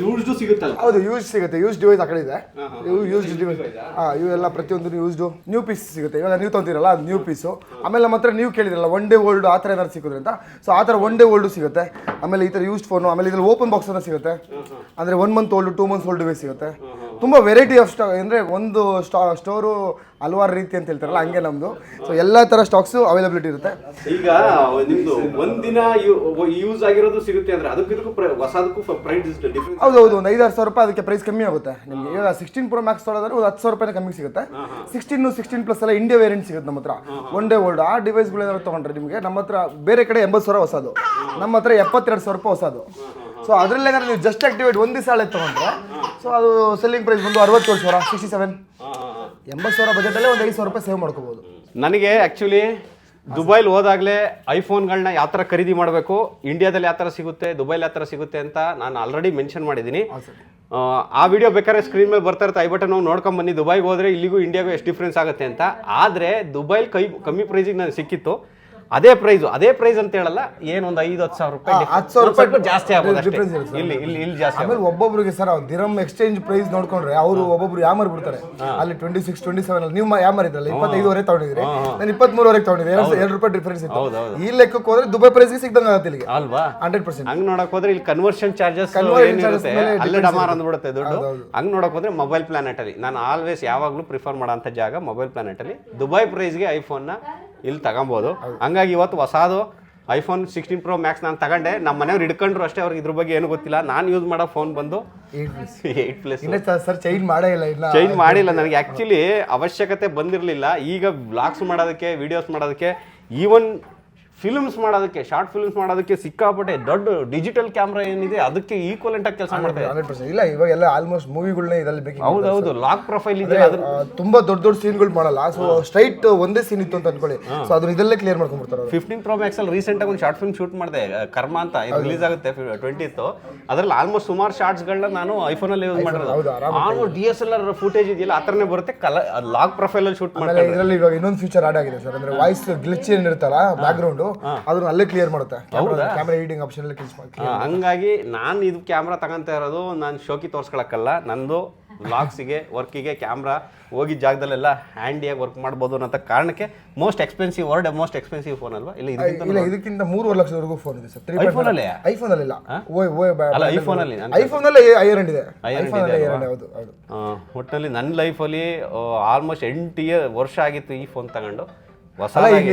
ಯೂಸ್ಡ್ ಸಿಗುತ್ತಲ್ಲ? ಹೌದು, ಯೂಸ್ ಸಿಗುತ್ತೆ. ಯೂಸ್ ಡಿವೈಸ್ ಆ ಕಡೆ ಇದೆ. ಯೂಸ್ಡ್ ಡಿವೈಸ್ ಇವೆಲ್ಲ ಪ್ರತಿಯೊಂದು ಯೂಸ್ಡ್ ನ್ಯೂ ಪೀಸ್ ಸಿಗುತ್ತೆ. ಇವಾಗ ನೀವು ತೊಂತೀರಲ್ಲ ಅದು ನ್ಯೂ ಪೀಸು. ಆಮೇಲೆ ನಮ್ಮ ಹತ್ರ ನೀವು ಕೇಳಿದ್ರಲ್ಲ ಒನ್ ಡೇ ಓಲ್ಡ್ ಆ ಥರ ಏನಾದ್ರು ಸಿಕ್ಕಿದ್ರೆ ಅಂತ, ಸೊ ಆ ಥರ ಒನ್ ಡೇ ಓಲ್ಡು ಸಿಗುತ್ತೆ. ಆಮೇಲೆ ಈ ಥರ ಯೂಸ್ಡ್ ಫೋನು, ಆಮೇಲೆ ಇದ್ರಲ್ಲಿ ಓಪನ್ ಬಾಕ್ಸ್ ಅಂತ ಸಿಗುತ್ತೆ. ಅಂದರೆ 1 month old 2 months old device ಸಿಗುತ್ತೆ. ತುಂಬ ವೆರೈಟಿ ಆಫ್ ಸ್ಟಾಕ್, ಅಂದರೆ ಒಂದು ಸ್ಟೋರು ಹಲವಾರು ರೀತಿ ಅಂತ ಹೇಳ್ತಾರಲ್ಲ ಹಂಗೆ ನಮ್ಮದು. ಸೊ ಎಲ್ಲ ಥರ ಸ್ಟಾಕ್ಸು ಅವೈಲಬಿಲಿಟಿ ಇರುತ್ತೆ. ಈಗ ನಿಮ್ಮದು ಒಂದಿನ ಯೂಸ್ ಆಗಿರೋದು ಸಿಗುತ್ತೆ ಅಂದರೆ ಅದಕ್ಕೂ ಹೊಸದಕ್ಕೂ ಪ್ರೈಸ್ ಡಿಫರೆನ್ಸ್? ಹೌದು, ಒಂದು 5,000 ರೂಪಾಯಿ ಅದಕ್ಕೆ ಪ್ರೈಸ್ ಕಮ್ಮಿ ಆಗುತ್ತೆ ನಿಮಗೆ. ಇವಾಗ 16 Pro Max ತೊಗೊಳೋದ್ರೆ ಒಂದು 10,000 ರೂಪಾಯಿ ಕಮ್ಮಿ ಸಿಗುತ್ತೆ. 16 ಪ್ಲಸ್ ಎಲ್ಲ ಇಂಡಿಯಾ ವೇರಿಯಂಟ್ ಸಿಗುತ್ತೆ ನಮ್ಮ ಹತ್ರ. ಒನ್ ಡೇ ಓಲ್ಡ್ ಆ ಡಿವೈಸ್ಗಳೇನಾದ್ರು ತೊಗೊಂಡ್ರೆ ನಿಮಗೆ ನಮ್ಮ ಹತ್ರ ಬೇರೆ ಕಡೆ 80,000 ಹೊಸದು, ನಮ್ಮ ಹತ್ರ 72,000 ರೂಪಾಯಿ ಹೊಸದು. ಸೊ ಅದರಲ್ಲೇನಾದ್ರು ನೀವು ಜಸ್ಟ್ ಆಕ್ಟಿವೇಟ್ ಒಂದು ದಿವಸ ಹಳೆ ತೊಗೊಂಡ್ರೆ ಸೊ ಅದು ಸೆಲ್ಲಿಂಗ್ ಪ್ರೈಸ್ ಬಂದು 67,000 67 80,000 ಬಜೆಟಲ್ಲೇ ಒಂದು 5,000 ರೂಪಾಯಿ ಸೇವ್ ಮಾಡ್ಕೋಬೋದು. ನನಗೆ ಆ್ಯಕ್ಚುಲಿ ದುಬೈಲಿ ಹೋದಾಗಲೇ ಐಫೋನ್ಗಳನ್ನ ಯಾವ ಥರ ಖರೀದಿ ಮಾಡಬೇಕು, ಇಂಡಿಯಾದಲ್ಲಿ ಯಾವ ಥರ ಸಿಗುತ್ತೆ, ದುಬೈಲಿ ಯಾವ ಥರ ಸಿಗುತ್ತೆ ಅಂತ ನಾನು ಆಲ್ರೆಡಿ ಮೆನ್ಷನ್ ಮಾಡಿದ್ದೀನಿ. ಆ ವಿಡಿಯೋ ಬೇಕಾದ್ರೆ ಸ್ಕ್ರೀನ್ ಮೇಲೆ ಬರ್ತಾ ಇರುತ್ತೆ, ಐ ಬಟನ್ ನಾವು ನೋಡ್ಕೊಂಡು ಬನ್ನಿ. ದುಬೈಗೆ ಹೋದರೆ ಇಲ್ಲಿಗೂ ಇಂಡಿಯಾಗೂ ಎಷ್ಟು ಡಿಫ್ರೆನ್ಸ್ ಆಗುತ್ತೆ ಅಂತ. ಆದರೆ ದುಬೈಲಿ ಕಮ್ಮಿ ಪ್ರೈಸಿಗೆ ನನಗೆ ಸಿಕ್ಕಿತ್ತು. ಅದೇ ಪ್ರೈಸ್ ಅಂತ ಹೇಳಲ್ಲ, ಏನೊಂದು 5-10 ಸಾವಿರ ರೂಪಾಯಿ 10,000 ರೂಪಾಯಿ ಜಾಸ್ತಿ ಆಗುತ್ತೆ. ಇಲ್ಲಿ ಜಾಸ್ತಿ. ಆಮೇಲೆ ಒಬ್ಬೊಬ್ರಿಗೆ ಸರ್ ದಿರಮ್ ಎಕ್ಸ್ಚೇಂಜ್ ಪ್ರೈಸ್ ನೋಡ್ಕೊಂಡ್ರೆ ಅವರು ಒಬ್ಬೊಬ್ರು ಯಾಮರ್ ಬಿಡ್ತಾರೆ. ಅಲ್ಲಿ 26, 27 ನೀವು ಯಾಮರ್ ಇದ್ರಲ್ಲ 25,000 ತಗೊಂಡಿದ್ರಿ, ನಾನು 23,000 ತಗೊಂಡಿದ್ದೆ. 2 ರೂಪಾಯಿ ಡಿಫ್ರೆನ್ಸ್ ಇತ್ತು. ಈ ಲೆಕ್ಕಕ್ಕೆ ಹೋದ್ರೆ ದುಬೈ ಪ್ರೈಸ್ಗೆ ಸಿಗ್ದಂಗೆ ಆಗುತ್ತೆ ಇಲ್ಲಿಗೆ ಅಲ್ವಾ? 100%. ಹಂಗ್ ನೋಡಕ್ ಹೋದ್ರೆ ಇಲ್ಲಿ ಕನ್ವರ್ಷನ್ ಚಾರ್ಜಸ್ ಅಲ್ಲೇ ಡಮಾರ್ ಅಂದ್ಬಿಡುತ್ತೆ ದುಡ್ಡು. ಹಂಗ್ ನೋಡಕ್ ಹೋದ್ರೆ ಮೊಬೈಲ್ ಪ್ಲಾನೆಟ್ ಅಲ್ಲಿ ನಾನು ಆಲ್ವೇಸ್ ಯಾವಾಗ್ಲೂ ಪ್ರಿಫರ್ ಮಾಡೋಂಥ ಜಾಗ ಮೊಬೈಲ್ ಪ್ಲಾನೆಟ್ ಅಲ್ಲಿ. ದುಬೈ ಪ್ರೈಸ್ಗೆ ಐಫೋನ್ ನ ಇಲ್ಲಿ ತಗೊಬೋದು. ಹಂಗಾಗಿ ಇವತ್ತು ಹೊಸದು ಐಫೋನ್ 16 Pro Max ನಾನು ತಗೊಂಡೆ. ನಮ್ಮ ಮನೆಯವ್ರು ಹಿಡ್ಕೊಂಡ್ರು ಅಷ್ಟೇ, ಅವ್ರಿಗೆ ಇದ್ರ ಬಗ್ಗೆ ಏನು ಗೊತ್ತಿಲ್ಲ. ನಾನು ಯೂಸ್ ಮಾಡೋ ಫೋನ್ ಬಂದು 8+ ಸರ್ ಚೇಂಜ್ ಮಾಡಿಲ್ಲ. ನನಗೆ ಆ್ಯಕ್ಚುಲಿ ಅವಶ್ಯಕತೆ ಬಂದಿರಲಿಲ್ಲ. ಈಗ ವ್ಲಾಗ್ಸ್ ಮಾಡೋದಕ್ಕೆ, ವಿಡಿಯೋಸ್ ಮಾಡೋದಕ್ಕೆ, ಈವನ್ ಫಿಲ್ಮ್ಸ್ ಮಾಡೋದಕ್ಕೆ, ಶಾರ್ಟ್ ಫಿಲ್ಮ್ಸ್ ಮಾಡೋದಕ್ಕೆ ಸಿಕ್ಕಾಪಟ್ಟೆ ದೊಡ್ಡ ಡಿಜಿಟಲ್ ಕ್ಯಾಮ್ರಾ ಏನಿದೆ ಅದಕ್ಕೆ ಈಕ್ವಲೆಂಟ್ ಆಗಿ ಕೆಲಸ ಮಾಡ್ತಾರೆ. 100%. ಇಲ್ಲ ಇವಾಗ ಎಲ್ಲ ಆಲ್ಮೋಸ್ಟ್ ಮೂವಿಗಳನ್ನ ಇದರಲ್ಲಿ ಬೇಕು. ಹೌದು, ಲಾಕ್ ಪ್ರೊಫೈಲ್ ಇದೆ. ತುಂಬಾ ದೊಡ್ಡ ಸೀನ್ಗಳು ಮಾಡಲ್ಲ. ಸೊ ಸ್ಟ್ರೈಟ್ ಒಂದೇ ಸೀನ್ ಇತ್ತು ಅಂತ ಅನ್ಕೊಳ್ಳಿ, ಸೊ ಅದನ್ನ ಇದಲ್ಲೇ ಕ್ಲಿಯರ್ ಮಾಡ್ಕೊಂಡ್ಬಿಡ್ತಾರೆ. 15 Pro Max ಅಲ್ಲಿ ರೀಸೆಂಟ್ ಆಗಿ ಒಂದು ಶಾರ್ಟ್ ಫಿಲ್ಮ್ ಶೂಟ್ ಮಾಡಿದೆ, ಕರ್ಮ ಅಂತ. ರಿಲೀಸ್ ಆಗುತ್ತೆ 20th. ಅದ್ರಲ್ಲಿ ಆಲ್ಮೋಸ್ಟ್ ಸುಮಾರು ಶಾರ್ಟ್ಸ್ಗಳನ್ನ ನಾನು ಐಫೋನ್ ಅಲ್ಲಿ ಯೂಸ್ ಮಾಡಿರೋದು. ಆಲ್ಮೋಸ್ಟ್ DSLR ಫುಟೇಜ್ ಇದೆಯಲ್ಲ ಆ ಥರನೇ ಬರುತ್ತೆ. ಲಾಕ್ ಪ್ರೊಫೈಲ್ ಅಲ್ಲಿ ಶೂಟ್ ಮಾಡ್ತಾರೆ. ಇದರಲ್ಲಿ ಇವಾಗ ಇನ್ನೊಂದು ಫೀಚರ್ ಆಡ್ ಆಗಿದೆ ಸರ್, ಅಂದ್ರೆ ವಾಯ್ಸ್ ಗ್ಲಿಚ್ ಏನಿರುತ್ತಲ್ಲ ಬ್ಯಾಕ್ ಗ್ರೌಂಡ್ ಅದನ್ನ ಅಲ್ಲೇ ಕ್ಲಿಯರ್ ಮಾಡುತ್ತೆ. ಕ್ಯಾಮೆರಾ ಎಡಿಟಿಂಗ್ ಆಪ್ಷನ್ ಅಲ್ಲಿ ಹಂಗಾಗಿ ನಾನು ಇದು ಕ್ಯಾಮ್ರಾ ತಗೊಂತ ಇರೋದು ನಾನು ಶೋಕಿ ತೋರ್ಸ್ಕೊಳಕ್ಕಲ್ಲ, ನಂದು ವ್ಲಾಗ್ಸಿಗೆ, ವರ್ಕಿಗೆ ಕ್ಯಾಮ್ರಾ ಹೋಗಿ ಜಾಗದಲ್ಲೆಲ್ಲ ಹ್ಯಾಂಡಿಯಾಗಿ ವರ್ಕ್ ಮಾಡ್ಬೋದು ಅನ್ನೋ ಕಾರಣಕ್ಕೆ ಮೋಸ್ಟ್ ಎಕ್ಸ್ಪೆನ್ಸಿವ್ ಫೋನ್ ಅಲ್ವಾ? ಇಲ್ಲ ಇದಕ್ಕಿಂತ 3.5 ಲಕ್ಷದವರೆಗೂ ಫೋನ್ ಇದೆ ಸರ್. ಐಫೋನ್ ಅಲ್ಲಿ ಐಫೋನ್ ಅಲ್ಲಿ ಹೈಯರ್ ಎಂಡ್ ಇದೆ. ಒಟ್ಟಿನಲ್ಲಿ ನನ್ನ ಲೈಫಲ್ಲಿ ಆಲ್ಮೋಸ್ಟ್ 8 ವರ್ಷ ಆಗಿತ್ತು ಈ ಫೋನ್ ತಗೊಂಡು.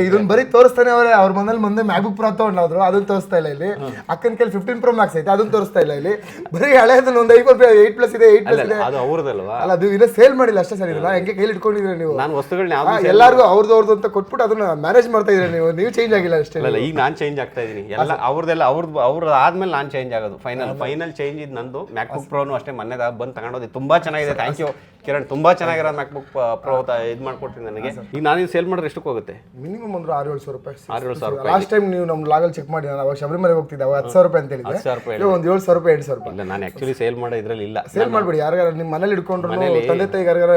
ಇದನ್ನ ಬರೀ ತೋರಿಸ್ತಾನೆ ಅವರೇ. ಅವ್ರ ಮನೇಲಿ ಮುಂದೆ ಮ್ಯಾಕ್ಬುಕ್ ಪ್ರೋ ತಗೊಂಡ್ರು, ಅದನ್ನ ತೋರಿಸ್ತಾ ಇಲ್ಲ ಇಲ್ಲಿ. ಅಕ್ಕನ ಕೈಲಿ 15 Pro Max ಐತೆ, ಅದನ್ನ ತೋರಿಸ್ತಾ ಇಲ್ಲ ಇಲ್ಲಿ. ಬರೀ ಹಳೆದನ್ನ ಒಂದು ಐಫೋನ್ 8+ ಇದೆ, 8+ ಇದೆ. ಅದು ಅವ್ರದಲ್ವಾ? ಅಲ್ಲ, ಅದು ಇನ್ನೂ ಸೇಲ್ ಮಾಡಿಲ್ಲ ಅಷ್ಟೇ ಸರ್. ಇದನ್ನ ಹೆಂಗೆ ಕೈಲಿ ಇಟ್ಕೊಂಡಿದ್ರೆ ನೀವು? ನಾನು ವಸ್ತುಗಳನ್ನ ಎಲ್ಲರಿಗೂ ಅವ್ರದ್ದು ಅಂತ ಕೊಟ್ಬಿಟ್ಟು ಅದನ್ನ ಮ್ಯಾನೇಜ್ ಮಾಡ್ತಾ ಇದ್ರೆ ನೀವು ಚೇಂಜ್ ಆಗಿಲ್ಲ ಅಷ್ಟೇ. ಇಲ್ಲ, ಈಗ ನಾನು ಚೇಂಜ್ ಆಗ್ತಾ ಇದೀನಿ. ಎಲ್ಲ ಅವ್ರದ್ದು ಆದ್ಮೇಲೆ ನಾನು ಚೇಂಜ್ ಆಗೋದು. ಫೈನಲ್ ಚೇಂಜ್ ಇದು ನಂದು. ಮ್ಯಾಕ್ಬುಕ್ ಪ್ರೋನು ಅಷ್ಟೇ ಮೊನ್ನೆ ಬಂದು ತಗೊಂಡೋದು. ತುಂಬಾ ಚೆನ್ನಾಗಿದೆ. ಥ್ಯಾಂಕ್ ಯು ಕಿರಣ್, ತುಂಬಾ ಚೆನ್ನಾಗಿರೋ ಮ್ಯಾಕ್ಬುಕ್ ಪ್ರೋ ಇದು ಮಾಡ್ಕೊಡ್ತೀನಿ ನನಗೆ. ಈಗ ನಾನು ಸೇಲ್ ಮಾಡಿದ್ರೆ ಎಷ್ಟಕ್ಕೆ ಹೋಗುತ್ತೆ? ಮಿನಿಮಮ್ ಅಂದ್ರೆ 6-7 ರೂಪಾಯಿ. 6-7 ರೂಪಾಯಿ. ಲಾಸ್ಟ್ ಟೈಮ್ ನೀವು ನಮ್ಮ ಲಾಗಲ್ಲಿ ಚೆಕ್ ಮಾಡಿ, ನಾನು ಅವಾಗ ಶಬರಿಮಲೆ ಹೋಗ್ತಿದ್ದೆ, ಅವಾಗ 10,000 ರೂಪಾಯಿ ಅಂತ ಹೇಳಿದ್ದೆ. 10,000 ರೂಪಾಯಿ ಒಂದು 7,000 ರೂಪಾಯಿ 8,000 ರೂಪಾಯಿ. ಇಲ್ಲ, ನಾನು ಆಕ್ಚುಲಿ ಸೇಲ್ ಮಾಡೋ ಇದ್ರಲ್ಲಿ ಇಲ್ಲ. ಸೇಲ್ ಮಾಡ್ಬಿಡಿ. ಯಾರು ನಿಮ್ಮ ಮನೇಲಿ ಇಟ್ಕೊಂಡ್ರು, ತಂದೆ ತಾಯಿಗೆ ಯಾರು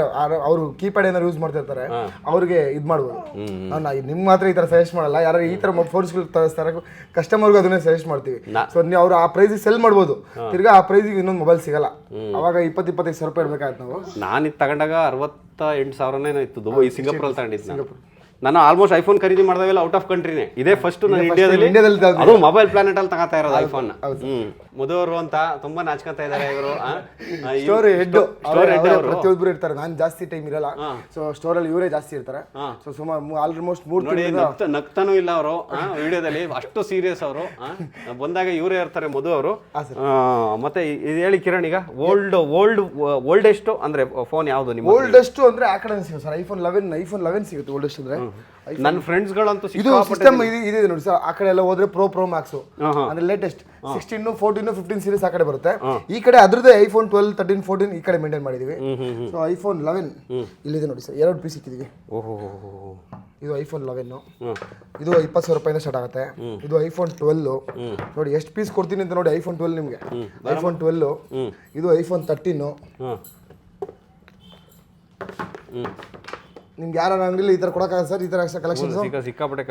ಅವರು ಕೀಪ್ಯಾಡ್ ಏನಾರು ಯೂಸ್ ಮಾಡ್ತಿರ್ತಾರೆ ಅವ್ರಿಗೆ ಇದು ಮಾಡ್ಬೋದು. ನಿಮ್ ಮಾತ್ರ ಈ ತರ ಸಜೆಸ್ಟ್ ಮಾಡಲ್ಲ. ಯಾರು ಈ ತರ ಫೋನ್ಸ್ಗಳು ತರಿಸ್ತಾರೆ ಕಸ್ಟಮರ್ಗೂ ಅದನ್ನೇ ಸಜೆಸ್ಟ್ ಮಾಡ್ತೀವಿ. ಸೊ ನೀವು ಅವ್ರು ಆ ಪ್ರೈಸಿಗೆ ಸೆಲ್ ಮಾಡ್ಬೋದು. ತಿರ್ಗಾ ಆ ಪ್ರೈಸಿಗೆ ಇನ್ನೊಂದು ಮೊಬೈಲ್ ಸಿಗಲ್ಲ. ಅವಾಗ 20-25 ಸಾವಿರ ರೂಪಾಯಿ ಇಡ್ಬೇಕಾಯ್ತು ನಾವು. ನಾನು ಇದು ತಗೊಂಡಾಗ 68,000ನೇ ಇತ್ತು. ದುಬೈ ಸಿಂಗಾಪುರಲ್ಲಿ ತಗೊಂಡಿದ್ದು. ನಾನು ಆಲ್ಮೋಸ್ಟ್ ಐಫೋನ್ ಖರೀದಿ ಮಾಡಿದವೆಲ್ಲ ಔಟ್ ಆಫ್ ಕಂಟ್ರಿನೇ. ಇದೇ ಫಸ್ಟ್ ನಾನು ಇಂಡಿಯಾದಲ್ಲಿ ಅದು ಮೊಬೈಲ್ ಪ್ಲಾನೆಟ್ ಅಲ್ಲಿ ತಗೋತಾ ಇರೋದು ಐಫೋನ್. ಮಧುವರು ಅಂತ ತುಂಬಾ ನಾಚ್ಕೊತಾ ಇದ್ದಾರೆ ಇವರು. ಸ್ಟೋರ್ ಹೆಡ್ ಪ್ರತಿಯೊಬ್ಬರು ಇರ್ತಾರೆ, ನಾನು ಜಾಸ್ತಿ ಟೈಮ್ ಇರಲ್ಲ, ಸೊ ಸ್ಟೋರ್ ಅಲ್ಲಿ ಇವರೇ ಜಾಸ್ತಿ ಇರ್ತಾರೆ. ಸೊ ಸುಮಾರು ಆಲ್ಮೋಸ್ಟ್ 3 ನೋಡಿ ನಗ್ತಾನೂ ಇಲ್ಲ ಅವರು ವಿಡಿಯೋದಲ್ಲಿ, ಅಷ್ಟು ಸೀರಿಯಸ್ ಅವರು. ಬಂದಾಗ ಇವರೇ ಇರ್ತಾರೆ ಮಧು ಅವರು. ಮತ್ತೆ ಇದು ಹೇಳಿ ಕಿರಣ್, ಈಗ ಓಲ್ಡೆಸ್ಟ್ ಅಂದ್ರೆ ಫೋನ್ ಯಾವ್ದು ನಿಮ್ಮ? ಓಲ್ಡೆಸ್ಟ್ ಅಂದ್ರೆ ಆ ಕಡೆ ಸಿಗುತ್ತೆ ಸರ್, ಐಫೋನ್ 11 ಸಿಗುತ್ತೆ ಓಲ್ಡೆಸ್ಟ್ ಅಂದ್ರೆ. ನನ್ನ ಫ್ರೆಂಡ್ಸ್ ಗಳಂತೂ ಇದು ಸಿಸ್ಟಮ್ ಇದೆ ನೋಡಿ ಸರ್. ಆ ಕಡೆ ಎಲ್ಲ ಹೋದ್ರೆ ಪ್ರೋ ಮ್ಯಾಕ್ಸ್ ಅಂದ್ರೆ ಲೇಟೆಸ್ಟ್ 16, 14, 15 ಸೀರೀಸ್ ಆ ಕಡೆ ಬರುತ್ತೆ. ಈ ಕಡೆ ಅದ್ರದ್ದೇ ಐಫೋನ್ 12, 13, 14 ಈ ಕಡೆ ಮೇಂಟೈನ್ ಮಾಡಿದೀವಿ. ಸೊ ಐಫೋನ್ 11 ಇಲ್ಲಿದೆ ನೋಡಿ ಸರ್, 2 ಪೀಸ್ ಇಕ್ಕಿದೀವಿ. ಇದು ಐಫೋನ್ 11, ಇದು 20,000 ರೂಪಾಯಿಂದ ಸ್ಟಾರ್ಟ್ ಆಗುತ್ತೆ. ಇದು ಐಫೋನ್ 12 ನೋಡಿ ಎಷ್ಟು ಪೀಸ್ ಕೊಡ್ತೀನಿ ಅಂತ ನೋಡಿ. ಐಫೋನ್ 12 ನಿಮಗೆ ಐಫೋನ್ 12, ಇದು ಐಫೋನ್ 13. ನಿಮ್ಗೆ ಯಾರ ಅಂಗಡಿಲಿ ಈ ತರ ಕೊಡಕ್ಕಾಗಲ್ಲ ಸರ್, ಈ ತರ ಕಲೆಕ್ಷನ್ಸ್ ಸಿಕ್ಕಾಪಟ್ಟೆ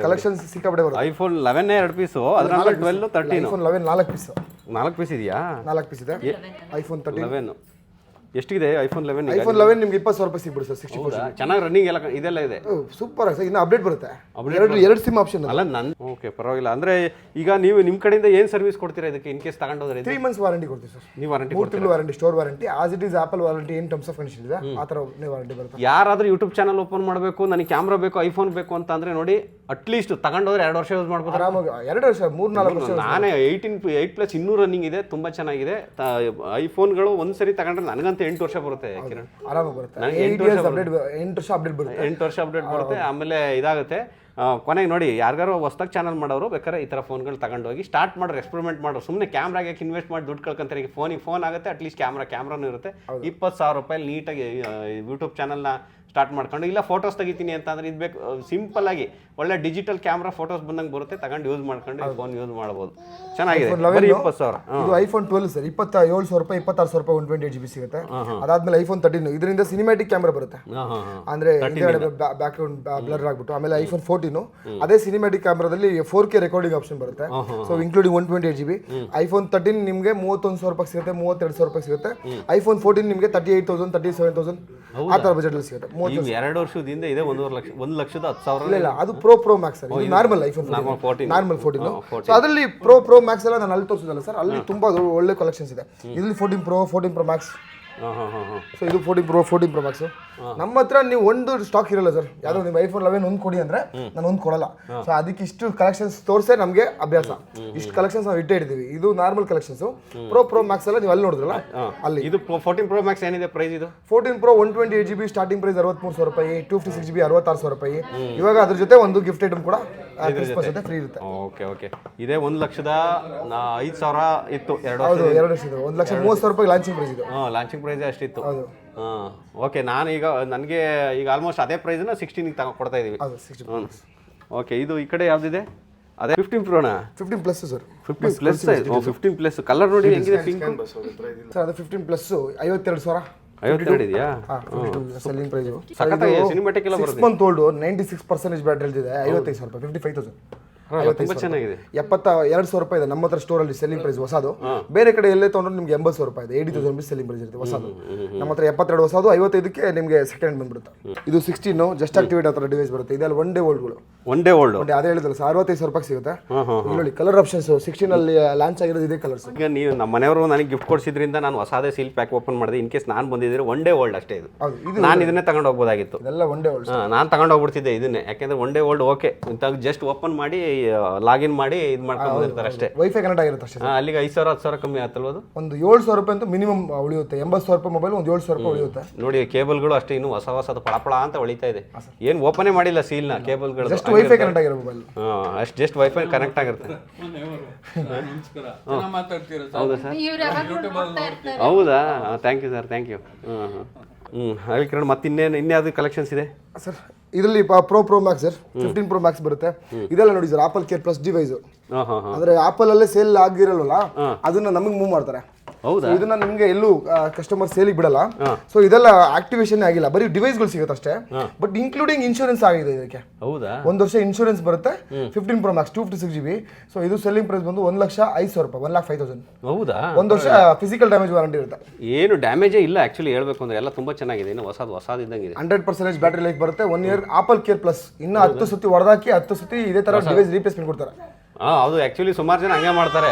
ಕಲೆಕ್ಷನ್ಸ್ ಸಿಕ್ಕಾಪಟ್ಟೆ ಬರುತ್ತೆ. ಐಫೋನ್ 11 2 ಪೀಸು, ಅದ್ರಲ್ಲಿ 12, 13. ಐಫೋನ್ 11 4 ಪೀಸ್ ಇದೆಯಾ? 4 ಪೀಸ್ ಇದೆ. ಐಫೋನ್ 13 ಎಷ್ಟಿದೆ? ಐಫೋನ್ 11 ನಿಮ್ಗೆ 20,000 ರೂಪಾಯಿ ಸಿಗ್ಬಿಡು ಸರ್. 60% ಚೆನ್ನಾಗಿ ರನ್ನಿಂಗ್ ಎಲ್ಲ ಇದೆಲ್ಲ ಇದೆ. ಸೂಪರ್ ಆಗಿ ಇನ್ನು ಅಪ್ಡೇಟ್ ಬರುತ್ತೆ. ಎರಡು ಸಿಮ್ ಆಪ್ಷನ್ ಅಲ್ಲ ನನ್ನ. ಓಕೆ, ಪರವಾಗಿಲ್ಲ. ಅಂದ್ರೆ ಈಗ ನೀವು ನಿಮ್ಮ ಕಡೆಯಿಂದ ಏನು ಸರ್ವಿಸ್ ಕೊಡ್ತೀರಾ ಇದಕ್ಕೆ ಇನ್ ಕೇಸ್ ತಗೊಂಡೋದ್ರೆ? 3 ಮಂತ್ಸ್ ವಾರಂಟಿ ಕೊಡ್ತೀವಿ ಸರ್. ನೀವು ವಾರಂಟಿ 3 ತಿಂಗಳು warranty, store warranty as it is apple warranty ಏನು ಟರ್ಮ್ಸ್ ಆಫ್ ಕಂಡೀಷನ್ ಇದೆ ಆ ಥರ ವಾರಂಟಿ ಬರುತ್ತೆ. ಯಾರಾದ್ರೂ ಯೂಟ್ಯೂಬ್ ಚಾನಲ್ ಓಪನ್ ಮಾಡಬೇಕು, ನನಗೆ ಕ್ಯಾಮ್ರಾ ಬೇಕು, ಐಫೋನ್ ಬೇಕು ಅಂತ ಅಂದ್ರೆ ನೋಡಿ, ಅಟ್ಲೀಸ್ಟ್ ತಗೊಂಡೋದ್ರೆ 2 ವರ್ಷ ಯೂಸ್ ಮಾಡ್ಬೋದು ಆರಾಮಾಗಿ. 2 ವರ್ಷ 3-4 ವರ್ಷ. ನಾನೇ 8+ ಇನ್ನೂ ರನ್ನಿಂಗ್ ಇದೆ, ತುಂಬಾ ಚೆನ್ನಾಗಿದೆ. ಐಫೋನ್ಗಳು ಒಂದ್ಸರಿ ತಗೊಂಡ್ರೆ ನನಗಂತ 8 ವರ್ಷ ಬರುತ್ತೆ ಕಿರಣ್, ಆರಾಮಾಗಿ ಬರುತ್ತೆ. 8 ವರ್ಷ ಅಪ್ಡೇಟ್ ಬರುತ್ತೆ. 8 ವರ್ಷ ಅಪ್ಡೇಟ್ ಬರುತ್ತೆ. ಆಮೇಲೆ ಇದಾಗುತ್ತೆ. ಕೊನೆಗೆ ನೋಡಿ, ಯಾರಿಗಾರು ಹೊಸ್ದಾಗಿ ಚಾನಲ್ ಮಾಡೋರು ಬೇಕಾದ್ರೆ ಈ ಥರ ಫೋನ್ಗಳು ತಗೊಂಡೋಗಿ ಸ್ಟಾರ್ಟ್ ಮಾಡೋರು, ಎಕ್ಸ್ಪೆರಿಮೆಂಟ್ ಮಾಡೋರು. ಸುಮ್ಮನೆ ಕ್ಯಾಮ್ರಾಗೆ ಇನ್ವೆಸ್ಟ್ ಮಾಡಿ ದುಡ್ಡು ಕಳ್ಕೊಂತಾರೆ. ಈಗ ಫೋನ್ ಆಗುತ್ತೆ, ಅಟ್ಲೀಸ್ಟ್ ಕ್ಯಾಮ್ರಾನೂ ಇರುತ್ತೆ. 20,000 ರೂಪಾಯಿ ನೀಟಾಗಿ ಯೂಟ್ಯೂಬ್ ಚಾನಲ್ನ ಸ್ಟಾರ್ಟ್ ಮಾಡ್ಕೊಂಡು, ಇಲ್ಲ ಫೋಟೋಸ್ ತೆಗಿತೀನಿ ಅಂತ ಅಂದ್ರೆ ಇದು ಬೇಕು, ಸಿಂಪಲ್ ಆಗಿ ಒಳ್ಳೆ ಡಿಜಿಟಲ್ ಕ್ಯಾಮ್ರಾ ಫೋಟೋಸ್ ಬಂದಂಗೆ ಬರುತ್ತೆ, ತಗೊಂಡು ಯೂಸ್ ಮಾಡ್ಕೊಂಡು ಫೋನ್ ಯೂಸ್ ಮಾಡ್ಬೋದು. ಚೆನ್ನಾಗಿದೆ. 20,000. ಇದು ಐಫೋನ್ 12 ಸರ್, 27,000 ರೂಪಾಯಿ, 26,000 ರೂಪಾಯಿ 128 GB ಸಿಗುತ್ತೆ. ಅದಾದ್ಮೇಲೆ ಐಫೋನ್ 13, ಇದರಿಂದ ಸಿನಿಮ್ಯಾಟಿಕ್ ಕ್ಯಾಮ್ರಾ ಬರುತ್ತೆ, ಅಂದ್ರೆ ಬ್ಯಾಕ್ ಗ್ರೌಂಡ್ ಬ್ಲರ್ ಆಗ್ಬಿಟ್ಟು. ಆಮೇಲೆ ಐಫೋನ್ 14 ಅದೇ ಸಿನಿಮ್ಯಾಟಿಕ್ ಕ್ಯಾಮ್ರಾದಲ್ಲಿ 4K ರೆಕಾರ್ಡಿಂಗ್ ಆಪ್ಷನ್ ಬರುತ್ತೆ. So including 128 GB. ಐಫೋನ್ 13 ನಿಮಗೆ 31,000 ರೂಪಾಯಿ ಸಿಗುತ್ತೆ, 32,000 ರೂಪಾಯಿ ಸಿಗುತ್ತೆ. ಐಫೋನ್ 14 ನಿಮಗೆ 38,000, 37,000 ಆ ತರ ಬಜೆಟ್ ಅಲ್ಲಿ ಸಿಗುತ್ತೆ. 2 ವರ್ಷದಿಂದ ಇದೆ 1,10,000. ಇಲ್ಲ, ಅದು ಪ್ರೋ ಮ್ಯಾಕ್ಸ್ ಸರ್, ಇದು ನಾರ್ಮಲ್ ಐಫೋನ್ ನಾರ್ಮಲ್ 14. ಸೊ ಅದರಲ್ಲಿ ಪ್ರೋ ಮ್ಯಾಕ್ಸ್ ಎಲ್ಲ ನಾನು ಅಲ್ಲಿ ತೋರಿಸಿದಲ್ಲ ಸರ್, ಅಲ್ಲಿ ತುಂಬಾ ಒಳ್ಳೆ ಕಲೆಕ್ಷನ್ಸ್ ಇದೆ. ಇಲ್ಲಿ 14 Pro Max. ಸೊ ಇದು 14 Pro Max. ನಮ್ಮ ಹತ್ರ ನೀವು ಒಂದು ಸ್ಟಾಕ್ ಇರಲ್ಲ ಸರ್. ಯಾವ್ದೋ ನಿಮ್ಮ ಐಫೋನ್ 11 ಒಂದು ಕೊಡಿ ಅಂದ್ರೆ ನಾನು ಒಂದು ಕೊಡಲ್ಲ. ಸೊ ಅದಕ್ಕೆ ಇಷ್ಟು ಕಲೆಕ್ಷನ್ಸ್ ತೋರಿಸೇ ನಮಗೆ ಅಭ್ಯಾಸ. ಇಷ್ಟು ಕಲೆಕ್ಷನ್ಸ್ ನಾವು ಇಟ್ಟೇ ಇಡ್ತೀವಿ. ಇದು ನಾರ್ಮಲ್ ಕಲೆಕ್ಷನ್ಸ್. ಪ್ರೋ ಮ್ಯಾಕ್ಸ್ ಎಲ್ಲ ನೀವು ಅಲ್ಲಿ ನೋಡಿದ್ರಲ್ಲ ಅಲ್ಲಿ. ಇದು 14 Pro Max ಏನಿದೆ ಪ್ರೈಸ್? ಇದು 14 Pro 128 GB ಸ್ಟಾರ್ಟಿಂಗ್ ಪ್ರೈಸ್ 63,000 ರೂಪಾಯಿ, 256 GB 66,000 ರೂಪಾಯಿ. ಇವಾಗ ಅದ್ರ ಜೊತೆ ಒಂದು ಗಿಫ್ಟ್ ಐಟಮ್ ಕೂಡ ಫ್ರೀ ಇರುತ್ತೆ. ಓಕೆ. ಇದೇ 1,05,000 ಇತ್ತು 2 ವರ್ಷದ. 1,30,000 ರೂಪಾಯಿ ಲಾಂಚಿಂಗ್ ಪ್ರೈಸ್ ಇದು. ಲಾಂಚಿಂಗ್ ಪ್ರೈಸ್ ಅಷ್ಟಿತ್ತು. ಓಕೆ, ನಾನು ನನಗೆ ಈಗ ಆಲ್ಮೋಸ್ಟ್ ಅದೇ ಪ್ರೈಸ್ನ 16 ಕೊಡ್ತಾ ಇದೀವಿ. ಓಕೆ, ಇದು ಈ ಕಡೆ ಯಾವ್ದಿದೆ? ಅದೇ 15 Proನಾ? 15 ಪ್ಲಸ್ ಸರ್. 15 ಪ್ಲಸ್. ಕಲರ್ ನೋಡಿ ಹೆಂಗಿದೆ, ಪಿಂಕ್ ಸರ್. ಅದು 15 ಪ್ಲಸ್ 52,000. 52 ಇದೆಯಾ? Selling price. ಸಿನಿಮ್ಯಾಟಿಕ್ ಎಲ್ಲ ಬರುತ್ತೆ. 6 ಮಂತ್ ಓಲ್ಡ್, 96% ಬ್ಯಾಟರಿ ಇದೆ. 55,000 ರೂಪಾಯಿ, 55,000. ತುಂಬಾ ಚೆನ್ನಾಗಿದೆ. 72,000 ರೂಪಾಯಿ ಇದೆ ನಮ್ಮ ಹತ್ರ ಸ್ಟೋರ್ ಅಲ್ಲಿ ಸೆಲ್ಲಿಂಗ್ ಪ್ರೈಸ್ ಹೊಸದು. ಬೇರೆ ಕಡೆ ಎಲ್ಲೇ ತಗೊಂಡ್ರೆ ನಿಮ್ಗೆ 80,000 ರೂಪಾಯಿ ಇದೆ. 80,000 ರೂಪಾಯಿ ಸೆಲ್ಲಿಂಗ್ ಪ್ರೈಸ್ ಇರುತ್ತೆ ಹೊಸದು. ನಮ್ಮ ಹತ್ರ 72 ಹೊಸದು, 55ಕ್ಕೆ ನಿಮಗೆ ಸೆಕೆಂಡ್ ಬಂದ್ಬಿಡುತ್ತೆ. ಇದು 16 ಜಸ್ಟ್ ಆಕ್ಟಿವೇಟ್ ಆ ಥರ ಡಿವೈಸ್ ಬರುತ್ತೆ. ಇದೆಲ್ಲ ಒನ್ ಡೇ ಓಲ್ಡ್ಗಳು. ಅದೇ ಹೇಳಿದ್ರಲ್ಲ ಸರ್, 65,000 ರೂಪಾಯಿ ಸಿಗುತ್ತೆ. ಇಲ್ಲಿ ಕಲರ್ ಆಪ್ಷನ್ಸ್ 16 ಅಲ್ಲಿ ಲಾಂಚ್ ಆಗಿರೋದು ಇದೇ ಕಲರ್ಸ್. ಈಗ ನೀವು ನಮ್ಮ ಮನೆಯವರು ನನಗೆ ಗಿಫ್ಟ್ ಕೊಡಿಸಿದ್ರಿಂದ ನಾನು ಹೊಸದೇ ಸೀಲ್ ಪ್ಯಾಕ್ ಓಪನ್ ಮಾಡಿದೆ. ಇನ್ ಕೇಸ್ ನಾನು ಬಂದಿದ್ರೆ ಒನ್ ಡೇ ಓಲ್ಡ್ ಅಷ್ಟೇ. ಇದು ನಾನು ಇದನ್ನೇ ತಗೊಂಡು ಹೋಗ್ಬೋದಾಗಿತ್ತು. ಇದೆಲ್ಲ ಒನ್ ಡೇ ಓಲ್ಡ್. ನಾನು ತಗೊಂಡು ಹೋಗ್ಬಿಡ್ತಿದ್ದೆ ಇದನ್ನೇ, ಯಾಕೆಂದ್ರೆ one day old okay just open ಮಾಡಿ ಲಾಗಿನ್ ಮಾಡಿ ಇದು ಮಾಡ್ಕೊಂಡಿರ್ತಾರೆ ಅಷ್ಟೇ. ವೈಫೈ ಕನೆಕ್ಟ್ ಆಗಿರುತ್ತೆ ಅಷ್ಟೇ. ಅಲ್ಲಿಗೆ 5,000 10,000 ಕಮ್ಮಿ ಆಯ್ತಲ್ವ? ಅದು ಒಂದು 7,000 ರೂಪಾಯಿ ಅಂತ ಮಿನಿಮಮ್ ಉಳಿಯುತ್ತೆ. 80,000 ರೂಪಾಯಿ ಮೊಬೈಲ್ ಒಂದು 7,000 ರೂಪಾಯಿ ಉಳಿಯುತ್ತೆ. ನೋಡಿ, ಕೇಬಲ್ಗಳು ಅಷ್ಟೇ ಇನ್ನೂ ಹೊಸದ ಪಳಪಳ ಅಂತ ಹೊಳಿತಾ ಇದೆ. ಏನು ಓಪನೇ ಮಾಡಿಲ್ಲ ಸೀಲ್ನ, ಕೇಬಲ್ಗಳು ಜಸ್ಟ್ ವೈಫೈ ಕನೆಕ್ಟ್ ಆಗಿರೋ ಮೊಬೈಲ್. ಅಷ್ಟು ಜಸ್ಟ್ ವೈಫೈ ಕನೆಕ್ಟ್ ಆಗಿರುತ್ತೆ. ಹೌದಾ ಸರ್? ಹೌದಾ? Thank you sir, thank you. ಅಲ್ಲಿ ಕಿರಣ್, ಮತ್ತೆ ಇನ್ಯಾವುದು ಕಲೆಕ್ಷನ್ಸ್ ಇದೆ ಸರ್? ಇದರಲ್ಲಿ Pro Max sir, 15 Pro Max ಬರುತ್ತೆ. ಇದೆಲ್ಲ ನೋಡಿ sir, Apple care plus device. ಅಂದ್ರೆ ಆಪಲ್ ಅಲ್ಲೇ ಸೇಲ್ ಆಗಿರಲ್ವಲ್ಲ, ಅದನ್ನ ನಮಗೆ ಮೂವ್ ಮಾಡ್ತಾರೆ. ಹೌದಾ? So ಇದನ್ನ ನಿಮ್ಗೆ ಎಲ್ಲೂ ಕಸ್ಟಮರ್ ಸೇಲಿಗೆ ಬಿಡಲ್ಲ. ಸೊ ಇದೆಲ್ಲ ಆಕ್ಟಿವೇಶನ್ ಆಗಿಲ್ಲ, ಬರೀ ಡಿವೈಸ್ಗಳು ಸಿಗುತ್ತೆ ಅಷ್ಟೇ. ಬಟ್ ಇನ್ಕ್ಲೂಡಿಂಗ್ ಇನ್ಶೂರೆನ್ಸ್ ಆಗಿದೆ ಇದಕ್ಕೆ. ಹೌದಾ? 1 ವರ್ಷ ಇನ್ಶೂರೆನ್ಸ್ ಬರುತ್ತೆ. 15 Pro Max 256GB. ಸೊ ಇದು ಸೆಲ್ಲಿಂಗ್ ಪ್ರೈಸ್ ಬಂದು 1,05,000 ರೂಪಾಯಿ, 1,05,000. ಹೌದಾ? 1 ವರ್ಷ ಫಿಸಿಕಲ್ ಡ್ಯಾಮೇಜ್ ವಾರಂಟಿ ಇರುತ್ತೆ. ಏನು ಡ್ಯಾಮೇಜೇ ಇಲ್ಲ ಆಕ್ಚುಲಿ ಹೇಳ್ಬೇಕು ಅಂದ್ರೆ, ಎಲ್ಲ ತುಂಬಾ ಚೆನ್ನಾಗಿದೆ, ಇನ್ನು ಹೊಸದಿದ್ದಂಗಿದೆ. 100% ಬ್ಯಾಟರಿ ಲೈಫ್ ಬರುತ್ತೆ. 1 year ಆಪಲ್ ಕೇರ್ ಪ್ಲಸ್. ಇನ್ನು 10 ಸತಿ ಹೊಡೆದಾಕಿ 10 ಸತಿ ಇದೇ ತರ ಡಿವೈಸ್ ರೀಪ್ಲೇಸ್ಮೆಂಟ್ ಕೊಡ್ತಾರೆ. ಅದು ಆಕ್ಚುಲಿ ಸುಮಾರು ಜನ ಹಂಗೆ ಮಾಡ್ತಾರೆ.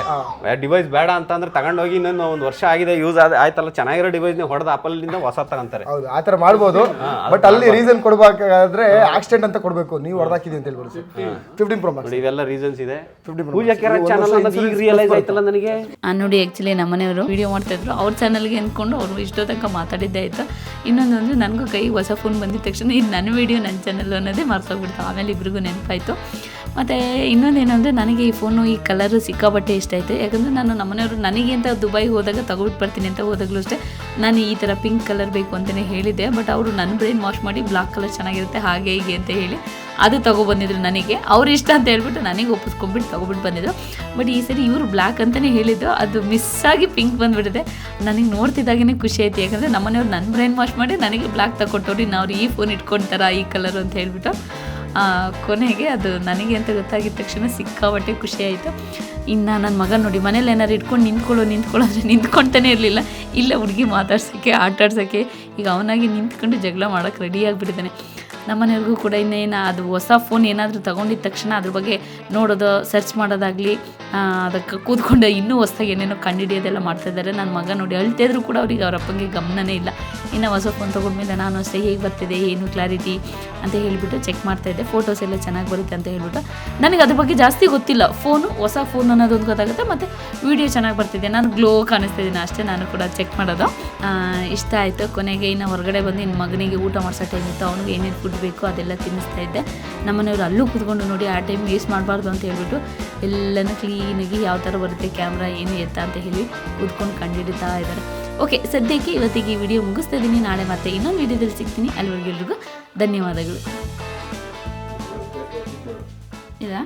ಡಿವೈಸ್ ಬೇಡ ಅಂತ ಅಂದ್ರೆ ತಗೊಂಡೋಗಿ ಇನ್ನೊಂದು 1 ವರ್ಷ ಆಗಿದೆ ಯೂಸ್ ಆಯ್ತಲ್ಲ, ಚೆನ್ನಾಗಿರೋ ಡಿವೈಸ್ನ ಹೊಡೆದ ಆಪಲ್ನಿಂದ ಹೊಸ ತಗೊಂತಾರೆ. ಹೌದು, ಆ ಥರ ಮಾಡ್ಬೋದು. ಬಟ್ ಅಲ್ಲಿ ರೀಸನ್ ಕೊಡಬೇಕಾದ್ರೆ ಆಕ್ಸಿಡೆಂಟ್ ಅಂತ ಕೊಡಬೇಕು, ನೀವು ಹೊಡೆದಾಕಿದೆ ಅಂತ ಹೇಳ್ಬೋದು. 15 Pro Max ಇವೆಲ್ಲ ರೀಸನ್ಸ್ ಇದೆ. ಪೂಜಾ ಕೆರೆ ಚಾನಲ್ ಅನ್ನೋದು ಈಗ ರಿಯಲೈಸ್ ಆಯ್ತಲ್ಲ ನನಗೆ. ನೋಡಿ ಆ್ಯಕ್ಚುಲಿ ನಮ್ಮನೆಯವರು ವಿಡಿಯೋ ಮಾಡ್ತಾಯಿದ್ರು, ಅವ್ರ ಚಾನಲ್ಗೆ ಅಂದ್ಕೊಂಡು ಅವರು ಇಷ್ಟೋ ತನಕ ಮಾತಾಡಿದ್ದೇ ಆಯಿತು. ಇನ್ನೊಂದು ಅಂದರೆ ನನಗೂ ಕೈಗೆ ಹೊಸ ಫೋನ್ ಬಂದಿದ ತಕ್ಷಣ ಇದು ನನ್ನ ವೀಡಿಯೋ ನನ್ನ ಚಾನಲ್ ಅನ್ನೋದೇ ಮರ್ತೋಗ್ಬಿಡ್ತು. ಆಮೇಲೆ ಇಬ್ರಿಗೂ ನೆನಪಾಯಿತು. ಮತ್ತು ಇನ್ನೊಂದೇನೆಂದರೆ ನನಗೆ ಈ ಫೋನು ಈ ಕಲರು ಸಿಕ್ಕಾಪಟ್ಟೆ ಇಷ್ಟ ಆಯಿತು. ಯಾಕಂದರೆ ನಾನು ನಮ್ಮನೆಯವರು ನನಗೆ ಅಂತ ದುಬೈಗೆ ಹೋದಾಗ ತಗೊಬಿಟ್ಟು ಬರ್ತೀನಿ ಅಂತ ಹೋದಾಗಲೂ ಅಷ್ಟೇ ನಾನು ಈ ಥರ ಪಿಂಕ್ ಕಲರ್ ಬೇಕು ಅಂತಲೇ ಹೇಳಿದ್ದೆ. ಬಟ್ ಅವರು ನನ್ನ ಬ್ರೈನ್ ವಾಶ್ ಮಾಡಿ ಬ್ಲಾಕ್ ಕಲರ್ ಚೆನ್ನಾಗಿರುತ್ತೆ ಹಾಗೆ ಹೀಗೆ ಅಂತ ಹೇಳಿ ಅದು ತೊಗೊಬಂದಿದ್ರು. ನನಗೆ ಅವ್ರು ಇಷ್ಟ ಅಂತ ಹೇಳ್ಬಿಟ್ಟು ನನಗೆ ಒಪ್ಪಿಸ್ಕೊಂಡ್ಬಿಟ್ಟು ತೊಗೊಬಿಟ್ಟು ಬಂದಿದ್ರು. ಬಟ್ ಈ ಸರಿ ಇವರು ಬ್ಲ್ಯಾಕ್ ಅಂತಲೇ ಹೇಳಿದ್ದು, ಅದು ಮಿಸ್ಸಾಗಿ ಪಿಂಕ್ ಬಂದುಬಿಟ್ಟಿದೆ. ನನಗೆ ನೋಡ್ತಿದ್ದಾಗೇ ಖುಷಿ ಆಯ್ತು. ಯಾಕಂದರೆ ನಮ್ಮನೆಯವ್ರು ನನ್ನ ಬ್ರೈನ್ ವಾಶ್ ಮಾಡಿ ನನಗೆ ಬ್ಲ್ಯಾಕ್ ತಗೊಟ್ಟವ್ರು, ಇನ್ನು ಅವ್ರು ಈ ಫೋನ್ ಇಟ್ಕೊಳ್ತಾರ ಈ ಕಲರು ಅಂತ ಹೇಳ್ಬಿಟ್ಟು. ಕೊನೆಗೆ ಅದು ನನಗೆ ಅಂತ ಗೊತ್ತಾಗಿದ್ದ ತಕ್ಷಣ ಸಿಕ್ಕಾಪಟ್ಟೆ ಖುಷಿ ಆಯಿತು. ಇನ್ನು ನನ್ನ ಮಗ ನೋಡಿ ಮನೇಲಿ ಏನಾರು ಇಟ್ಕೊಂಡು ನಿಂತ್ಕೊಳ್ಳೋ ಅಂದರೆ ನಿಂತ್ಕೊಳ್ತಾನೆ ಇರಲಿಲ್ಲ. ಇಲ್ಲ ಹುಡುಗಿ ಮಾತಾಡ್ಸೋಕ್ಕೆ ಆಟಾಡ್ಸೋಕ್ಕೆ ಈಗ ಅವನಾಗಿ ನಿಂತ್ಕೊಂಡು ಜಗಳ ಮಾಡೋಕ್ಕೆ ರೆಡಿಯಾಗಿಬಿಟ್ಟಿದ್ದಾನೆ. ನಮ್ಮನೆಯವ್ರಿಗೂ ಕೂಡ ಇನ್ನೇನು ಅದು ಹೊಸ ಫೋನ್ ಏನಾದರೂ ತೊಗೊಂಡಿದ್ದ ತಕ್ಷಣ ಅದ್ರ ಬಗ್ಗೆ ನೋಡೋದು, ಸರ್ಚ್ ಮಾಡೋದಾಗಲಿ, ಅದಕ್ಕೆ ಕೂತ್ಕೊಂಡು ಇನ್ನೂ ಹೊಸ್ದಾಗಿ ಏನೇನೋ ಕಂಡುಹಿಡಿಯೋದೆಲ್ಲ ಮಾಡ್ತಾಯಿದ್ದಾರೆ. ನನ್ನ ಮಗ ನೋಡಿ ಅಳ್ತಿದ್ರು ಕೂಡ ಅವ್ರಿಗೆ ಅವ್ರ ಅಪ್ಪಂಗೆ ಗಮನನೇ ಇಲ್ಲ. ಇನ್ನು ಹೊಸ ಫೋನ್ ತೊಗೊಂಡ್ಮೇಲೆ ನಾನು ಅಷ್ಟೇ ಹೇಗೆ ಬರ್ತಿದೆ ಏನು ಕ್ಲಾರಿಟಿ ಅಂತ ಹೇಳಿಬಿಟ್ಟು ಚೆಕ್ ಮಾಡ್ತಾಯಿದ್ದೆ. ಫೋಟೋಸ್ ಎಲ್ಲ ಚೆನ್ನಾಗಿ ಬರುತ್ತೆ ಅಂತ ಹೇಳ್ಬಿಟ್ಟು. ನನಗೆ ಅದ್ರ ಬಗ್ಗೆ ಜಾಸ್ತಿ ಗೊತ್ತಿಲ್ಲ. ಫೋನು ಹೊಸ ಫೋನ್ ಅನ್ನೋದೊಂದು ಗೊತ್ತಾಗುತ್ತೆ, ಮತ್ತು ವೀಡಿಯೋ ಚೆನ್ನಾಗಿ ಬರ್ತಿದೆ, ನಾನು ಗ್ಲೋ ಕಾಣಿಸ್ತಿದ್ದೀನಿ ಅಷ್ಟೇ. ನಾನು ಕೂಡ ಚೆಕ್ ಮಾಡೋದು ಇಷ್ಟ ಆಯಿತು. ಕೊನೆಗೆ ಇನ್ನು ಹೊರಗಡೆ ಬಂದು ಇನ್ನು ಮಗನಿಗೆ ಊಟ ಮಾಡಿಸೋ ಟೈಮ್ ಇತ್ತು, ಅವ್ನಿಗೆ ಏನೇನು ಫುಡ್ ಬೇಕು ಅದೆಲ್ಲ ತಿನ್ನಿಸ್ತಾ ಇದ್ದೆ. ನಮ್ಮನೆಯವರು ಅಲ್ಲೂ ಕೂತ್ಕೊಂಡು ನೋಡಿ ಆ ಟೈಮ್ ವೇಸ್ಟ್ ಮಾಡಬಾರ್ದು ಅಂತ ಹೇಳ್ಬಿಟ್ಟು ಎಲ್ಲನೂ ಕ್ಲೀನಾಗಿ ಯಾವ ಥರ ಬರುತ್ತೆ ಕ್ಯಾಮ್ರಾ ಏನು ಎತ್ತ ಅಂತ ಹೇಳಿ ಕೂತ್ಕೊಂಡು ಕಂಡುಹಿಡಿತಾ ಇದ್ದಾರೆ. ಓಕೆ, ಸದ್ಯಕ್ಕೆ ಇವತ್ತಿಗೆ ಈ ವಿಡಿಯೋ ಮುಗಿಸ್ತಾ ಇದ್ದೀನಿ. ನಾಳೆ ಮತ್ತೆ ಇನ್ನೊಂದು ವಿಡಿಯೋದಲ್ಲಿ ಸಿಗ್ತೀನಿ. ಅಲ್ಲಿವರೆಗೂ ಎಲ್ರಿಗೂ ಧನ್ಯವಾದಗಳು.